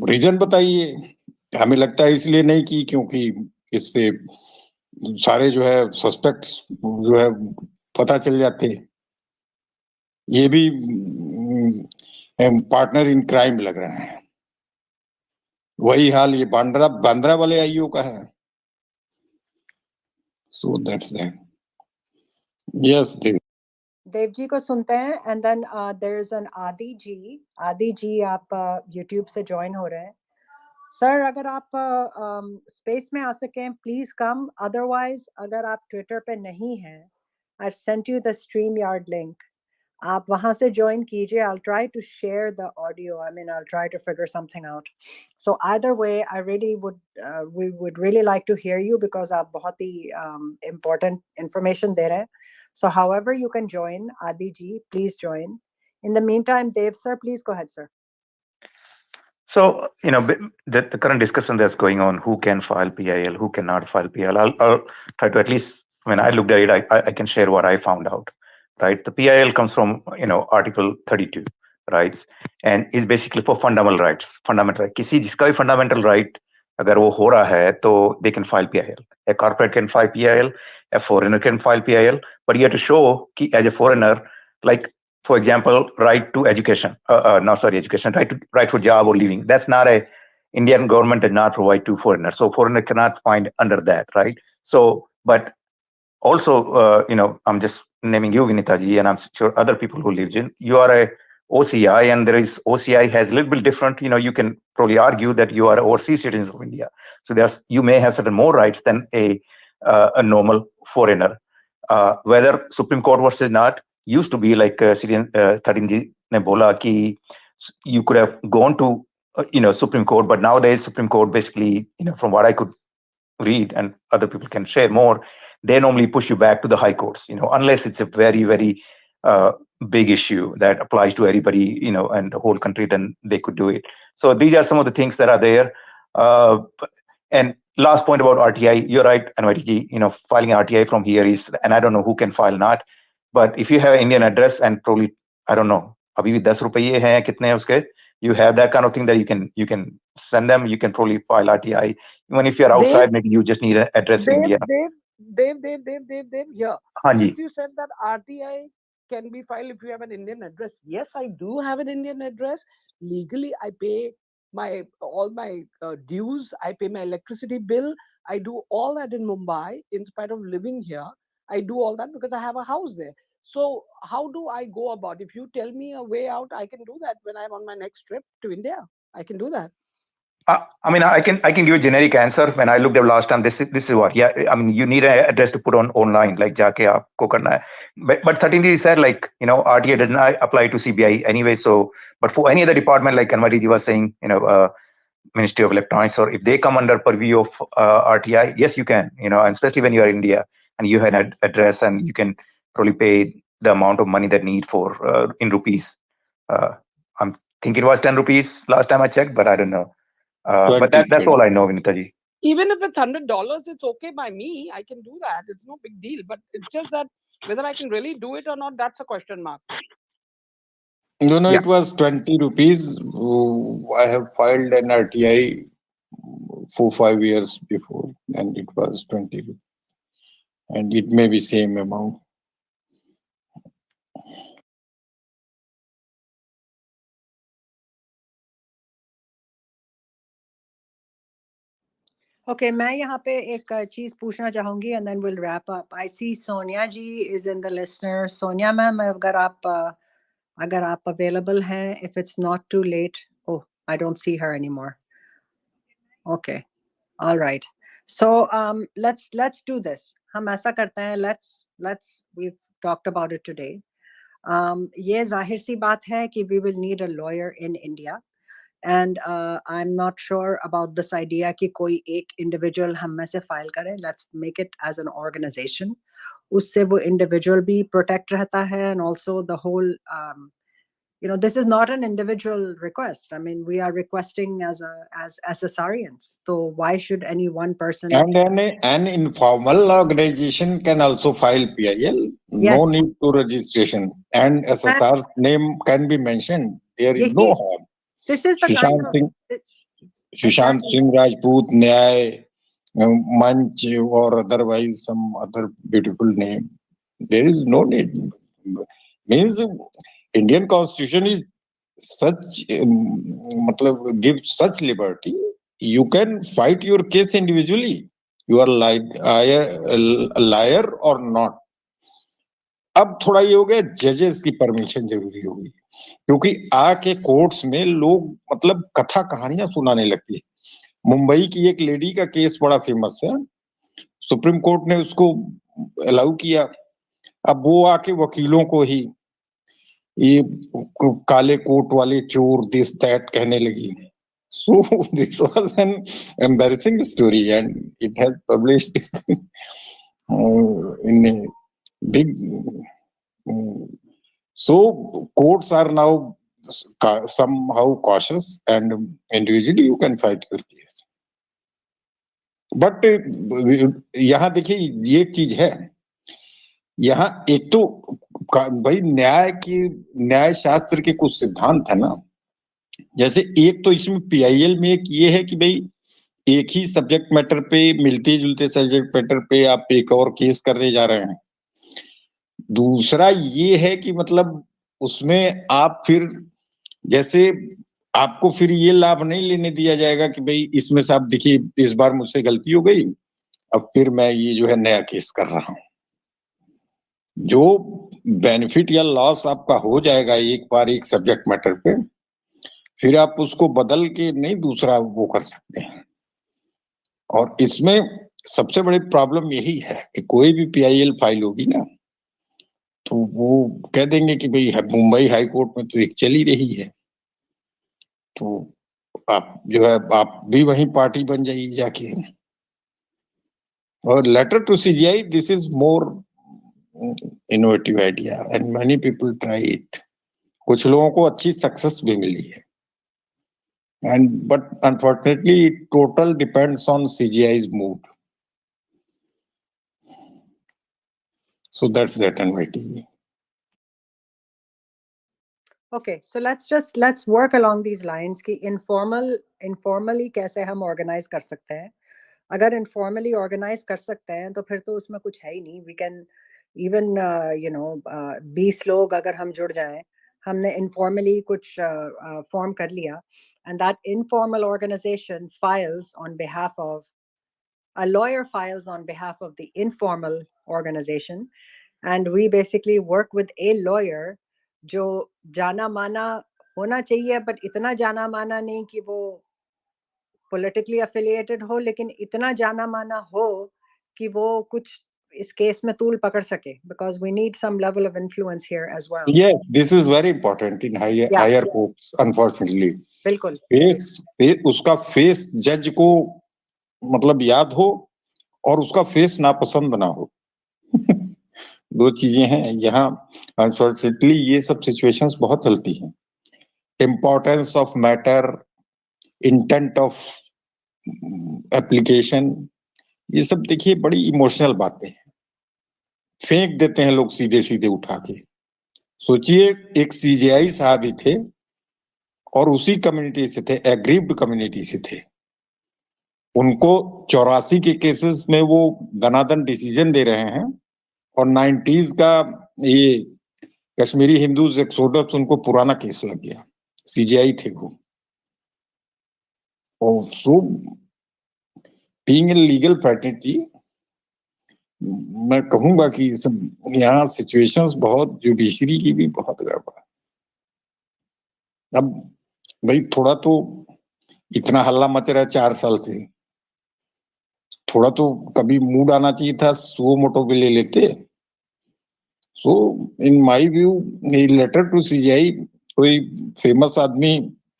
रीजन बताइए। हमें लगता है इसलिए नहीं की क्योंकि इससे सारे जो है सस्पेक्ट्स जो है पता चल जाते, ये भी पार्टनर इन क्राइम लग रहे हैं। वही हाल ये बांद्रा वाले आईओ का है। So that's that. Yes Dev ji को सुनते हैं, and then there is an Aadi ji आप यूट्यूब से ज्वाइन हो रहे हैं। सर अगर आप स्पेस में आ सकें प्लीज कम, अदरवाइज अगर आप ट्विटर पे नहीं हैं, I sent you the stream yard link, आप वहां से ज्वाइन कीजिए। I'll try to share the audio. I mean, I'll try to figure something out. So either way, I really would, we would really like to hear you because आप बहुत ही important information दे रहे हैं. So however you can join, Adi ji, please join. In the meantime, Dev sir, please go ahead, sir. So, the current discussion that's going on, who can file PIL, who cannot file PIL, I'll try to at least, when I looked at it, I can share what I found out, right? The PIL comes from, Article 32, right? And is basically for fundamental rights, fundamental right. किसी जिसका भी fundamental right, अगर वो हो रहा है, तो they can file PIL. A corporate can file PIL, a foreigner can file PIL, but you have to show कि as a foreigner, like, for example, right to education, education, right for job or living. That's not Indian government does not provide to foreigners, so foreigner cannot find under that, right? So, but also, I'm just naming you, Vinitaji, and I'm sure other people who live in, you are a OCI, and there is OCI has a little bit different, you can probably argue that you are overseas citizens of India. So you may have certain more rights than a normal foreigner. Whether Supreme Court versus not, used to be like Syrian 13G ne bola ki you could have gone to Supreme Court, but nowadays Supreme Court basically, from what I could read, and other people can share more, they normally push you back to the high courts, unless it's a very, very big issue that applies to everybody, and the whole country, then they could do it. So these are some of the things that are there. And last point about RTI, you're right, NYTG, filing RTI from here is, and I don't know who can file not, but if you have an Indian address and probably, I don't know, abhi bhi 10 rupaye hain, kitne hain uske, you have that kind of thing that you can send them, you can probably file RTI. Even if you're outside, maybe you just need an address in India. Dev, here. Hanji. Since you said that RTI can be filed if you have an Indian address, yes, I do have an Indian address. Legally, I pay all my dues. I pay my electricity bill. I do all that in Mumbai, in spite of living here. I do all that because I have a house there. So how do I go about? If you tell me a way out, I can do that when I'm on my next trip to India. I can do that. I mean, I can give you a generic answer. When I looked at last time, this is what. Yeah, I mean, you need an address to put on online, like jaake aapko karna hai. But 13G said, like, RTA does not apply to CBI anyway. So, but for any other department, like NYTG was saying, Ministry of Electronics, or if they come under purview of RTI, yes, you can. And especially when you are in India and you have an address, and you can probably pay the amount of money that need for in rupees. I'm thinking it was 10 rupees last time I checked, but I don't know. But that's all I know, Vinitaji. Even if it's $100, it's okay by me. I can do that. It's no big deal. But it's just that whether I can really do it or not, that's a question mark. No, it was 20 rupees. I have filed an RTI 4-5 years before, and it was 20 rupees. And it may be same amount. Okay, मैं यहाँ पे एक चीज पूछना चाहूंगी and then we'll wrap up. I see Sonia ji is in the listener. Sonia ma'am, अगर आप available हैं, if it's not too late. Oh, I don't see her anymore. Okay, all right. So let's do this. हम ऐसा करते हैं. We've talked about it today. ये जाहिर सी बात है कि we will need a lawyer in India. And I'm not sure about this idea कि कोई एक individual हम में से file करे. Let's make it as an organization. उससे वो individual भी protect रहता है, and also the whole this is not an individual request. I mean, we are requesting as SSRians. So why should any one person? And an informal organization can also file PIL. Yes. No need to registration. And SSR's name can be mentioned. There is no harm. This is the Sushant Singh Rajput, Nyay, Manch, or otherwise some other beautiful name. There is no need. Means Indian Constitution is such, gives such liberty. You can fight your case individually. You are a liar or not. अब थोड़ा ये हो गया, जजेस की permission जरूरी होगी, क्योंकि आके कोर्ट्स में लोग कथा कहानियां सुनाने लगती है. मुंबई की एक लेडी का केस बड़ा फेमस है. सुप्रीम कोर्ट ने उसको अलाउ किया. अब वो आके वकीलों को ही ये काले कोट वाले चोर दिस दैट कहने लगी. So this was an embarrassing story, and it has published in a big. So courts are now somehow cautious, and individually you can fight your case. But यहाँ देखिए ये चीज है, यहाँ एक तो भाई न्याय शास्त्र के कुछ सिद्धांत है ना. जैसे एक तो इसमें PIL में एक ये है कि भाई एक ही सब्जेक्ट मैटर पे, मिलते जुलते सब्जेक्ट मैटर पे आप एक और केस करने जा रहे हैं. दूसरा ये है कि उसमें आप फिर जैसे आपको फिर ये लाभ नहीं लेने दिया जाएगा कि भाई इसमें से आप देखिए इस बार मुझसे गलती हो गई, अब फिर मैं ये जो है नया केस कर रहा हूं। जो बेनिफिट या लॉस आपका हो जाएगा एक बार एक सब्जेक्ट मैटर पे, फिर आप उसको बदल के नहीं दूसरा वो कर सकते हैं। और इसमें सबसे बड़ी प्रॉब्लम यही है कि कोई भी पीआईएल फाइल होगी ना, तो वो कह देंगे कि भाई मुंबई हाई कोर्ट में तो एक चली रही है, तो आप जो है आप भी वहीं पार्टी बन जाइए जाके। और letter to CGI, this is more innovative idea and many people try it. कुछ लोगों को अच्छी सक्सेस भी मिली है, and but unfortunately it total depends on CGI's मूड. So that's that, NYT. Okay, so let's work along these lines कि informally कैसे हम organize कर सकते हैं। अगर informally organize कर सकते हैं तो फिर तो उसमें कुछ है ही नहीं। We can even 20 लोग अगर हम जुड़ जाएं, हमने informally कुछ form कर लिया, and that informal organization files on behalf of a lawyer files on behalf of the informal organization, and we basically work with a lawyer जो जाना माना होना चाहिए, बट इतना जाना माना नहीं कि वो politically affiliated हो, लेकिन इतना जाना माना हो कि वो कुछ इस केस में तूल पकड़ सके, because we need some level of influence here as well. Yes, this is very important in higher courts, unfortunately. बिल्कुल उसका फेस जज को मतलब याद हो और उसका फेस नापसंद ना हो। दो चीजें हैं यहाँ, अनफॉर्चुनेटली ये सब सिचुएशंस बहुत चलती हैं। Importance of matter, intent of application, ये सब देखिए बड़ी इमोशनल बातें हैं, फेंक देते हैं लोग सीधे सीधे उठा के। सोचिए एक सीजीआई साहब ही थे और उसी कम्युनिटी से थे, एग्रीव्ड कम्युनिटी से थे, उनको 84 के केसेस में वो दनादन डिसीजन दे रहे हैं, और 90s का ये कश्मीरी हिंदूज एक्सोडस उनको पुराना केस लग गया, सीजीआई थे वो। और so being in legal fraternity, मैं कहूंगा कि सब यहाँ सिचुएशंस बहुत, जुडिशरी की भी बहुत गड़बड़। अब भाई थोड़ा तो इतना हल्ला मच रहा है 4 साल से, थोड़ा तो कभी मूड आना चाहिए था, सो मोटो भी ले लेते। So in my view letter to CGI, कोई फेमस आदमी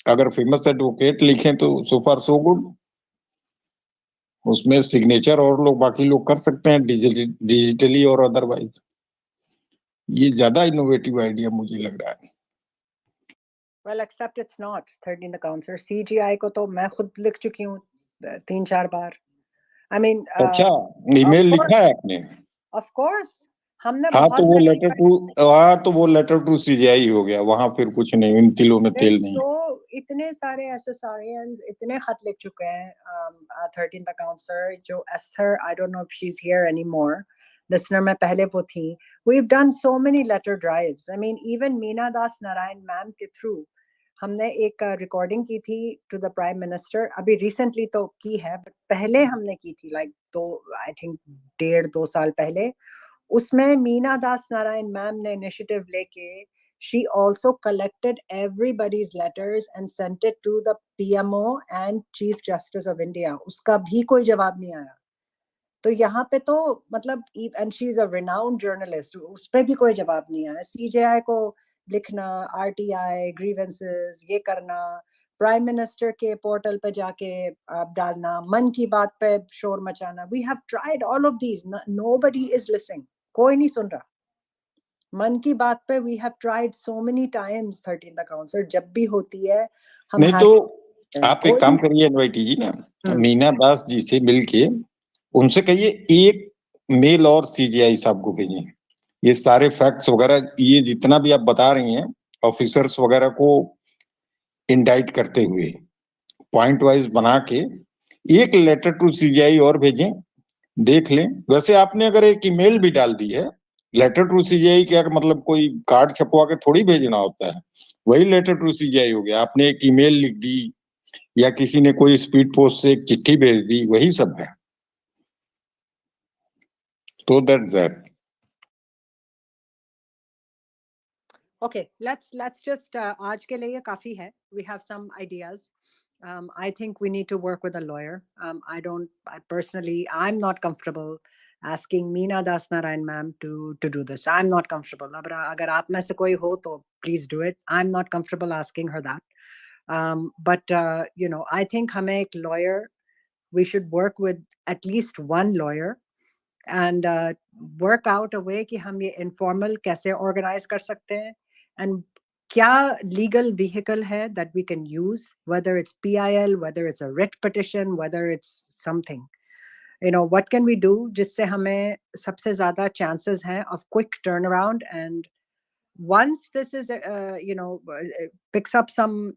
अगर फेमस एडवोकेट लिखे तो सो फार सो गुड, उसमें सिग्नेचर और लोग बाकी लोग कर सकते हैं डिजिटली और अदरवाइज। ये ज्यादा इनोवेटिव आइडिया मुझे लग रहा है। well except it's not 13 the counselor CGI को तो मैं खुद लिख चुकी हूँ 3-4 बार। I mean अच्छा, ईमेल लिखा है आपने? of course हमने हाँ बहुत तो वो सारे लेटर टू सीजीआई हो गया, वहां फिर कुछ नहीं, इन तिलों में तेल नहीं। तो इतने सारे एसएसआरियंस इतने खत लिख चुके हैं 13 द काउंसलर, जो Esther, I don't know if she is here anymore, listener में पहले वो थी। We have done so many letter drives, I mean even Meena Das Narayan ma'am के थ्रू हमने एक रिकॉर्डिंग की थी टू द प्राइम मिनिस्टर, अभी रिसेंटली तो की है, बट पहले हमने की थी लाइक तो आई थिंक 1.5-2 साल पहले। उसमें मीना दास नारायण मैम ने इनिशिएटिव लेके she also collected everybody's letters and sent it to the PMO and Chief Justice of India. उसका भी कोई जवाब नहीं आया। तो यहाँ पे तो मतलब and she is a renowned journalist, उस पे भी कोई जवाब नहीं आया। CJI को लिखना, RTI, grievances, ये करना, प्राइम मिनिस्टर के पोर्टल पे जाके डालना, मन की बात पे शोर मचाना, we have tried all of these, nobody is listening, कोई नहीं सुन रहा। मन की बात पे we have tried so many times 13 the counselor, जब भी होती है हम नहीं तो आप एक काम करिए एनवाईटी जी ना, मीना दास जी से मिलके उनसे कहिए एक मेल और सीजीआई साहब को भेजिए, ये सारे फैक्ट्स वगैरह, ये जितना भी आप बता रही हैं ऑफिसर्स वगैरह को इंडाइट करते हुए पॉइंट वाइज बना के एक लेटर टू सीजीआई और भेजें, देख लें। वैसे आपने अगर एक ईमेल भी डाल दी है लेटर टू सीजीआई क्या मतलब कोई कार्ड छपवा के थोड़ी भेजना होता है, वही लेटर टू सीजीआई हो गया। आपने एक ईमेल लिख दी या किसी ने कोई स्पीड पोस्ट से एक चिट्ठी भेज दी, वही सब है। तो दैट Okay, let's just आज के लिए काफी है. We have some ideas. I think we need to work with a lawyer. I personally, I'm not comfortable asking Meena Das Narayan ma'am to do this. I'm not comfortable. अगर आप में से कोई हो तो please do it. I'm not comfortable asking her that. But you know, I think हमें एक lawyer, we should work with at least one lawyer and work out a way कि हम ये informal कैसे organize कर सकते हैं, and क्या legal vehicle है that we can use, whether it's PIL, whether it's a writ petition, whether it's something, you know, what can we do जिससे हमें सबसे ज़्यादा chances हैं of quick turnaround. And once this is you know, picks up some,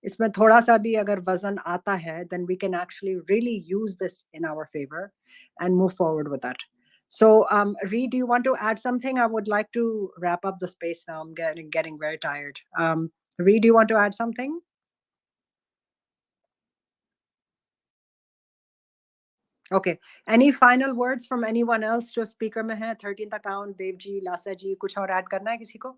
इसमें थोड़ा सा भी अगर वजन आता है, then we can actually really use this in our favor and move forward with that. So Ree, do you want to add something? I would like to wrap up the space now. I'm getting very tired. Ree, do you want to add something? Okay, any final words from anyone else जो speaker में है? 13th account, Dev ji, Lasa जी, कुछ और add करना है किसी को?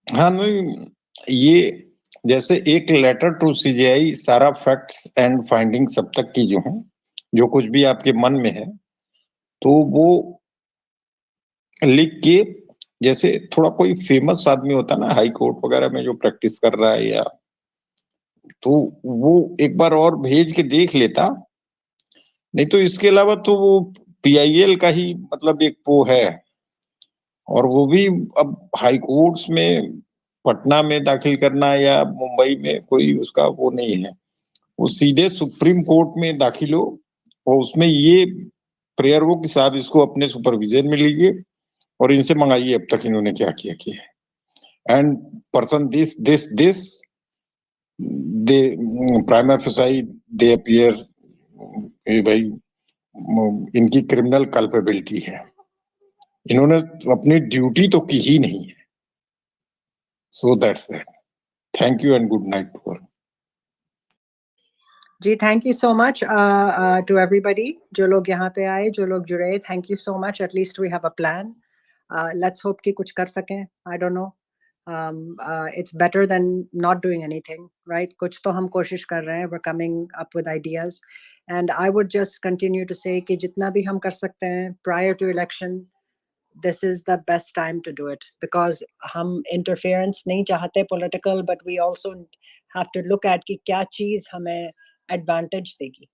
हाँ नहीं, ये जैसे एक लेटर टू सीजीआई सारा फैक्ट्स एंड फाइंडिंग सब तक की जो है, जो कुछ भी आपके मन में है, तो वो लिख के, जैसे थोड़ा कोई फेमस आदमी होता ना हाई कोर्ट वगैरह में जो प्रैक्टिस कर रहा है, या तो वो एक बार और भेज के देख लेता। नहीं तो इसके अलावा तो वो पीआईएल का ही मतलब एक वो है, और वो भी अब हाई कोर्ट्स में पटना में दाखिल करना या मुंबई में कोई उसका वो नहीं है, वो सीधे सुप्रीम कोर्ट में दाखिल हो, और उसमें ये प्रेयर हो कि साहब इसको अपने सुपरविजन में लीजिए और इनसे मंगाइए अब तक इन्होंने क्या किया किया, and person this this this they prima facie they appear, भाई इनकी क्रिमिनल कल्पेबिलिटी है, इन्होंने अपनी ड्यूटी तो की ही नहीं है। So that's that. Thank you and good night to all. जी, thank you so much to everybody जो लोग यहाँ पे आए, जो लोग जुड़े, thank you so much. At least we have a plan. Let's hope कि कुछ कर सकें. I don't know. It's better than not doing anything, right? कुछ तो हम कोशिश कर रहे हैं. We're coming up with ideas, and I would just continue to say कि जितना भी हम कर सकते हैं prior to election, this is the best time to do it, because हम interference नहीं चाहते political, but we also have to look at कि क्या चीज हमें advantage देगी,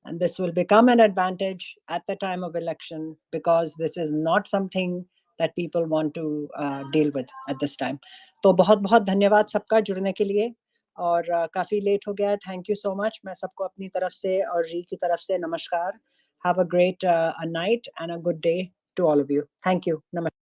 and this will become an advantage at the time of election, because this is not something that people want to deal with at this time. तो बहुत बहुत धन्यवाद सबका जुड़ने के लिए, और काफी लेट हो गया है. Thank you so much. मैं सबको अपनी तरफ से और री की तरफ से नमस्कार. Have a great night and a good day to all of you. Thank you. Namaskar.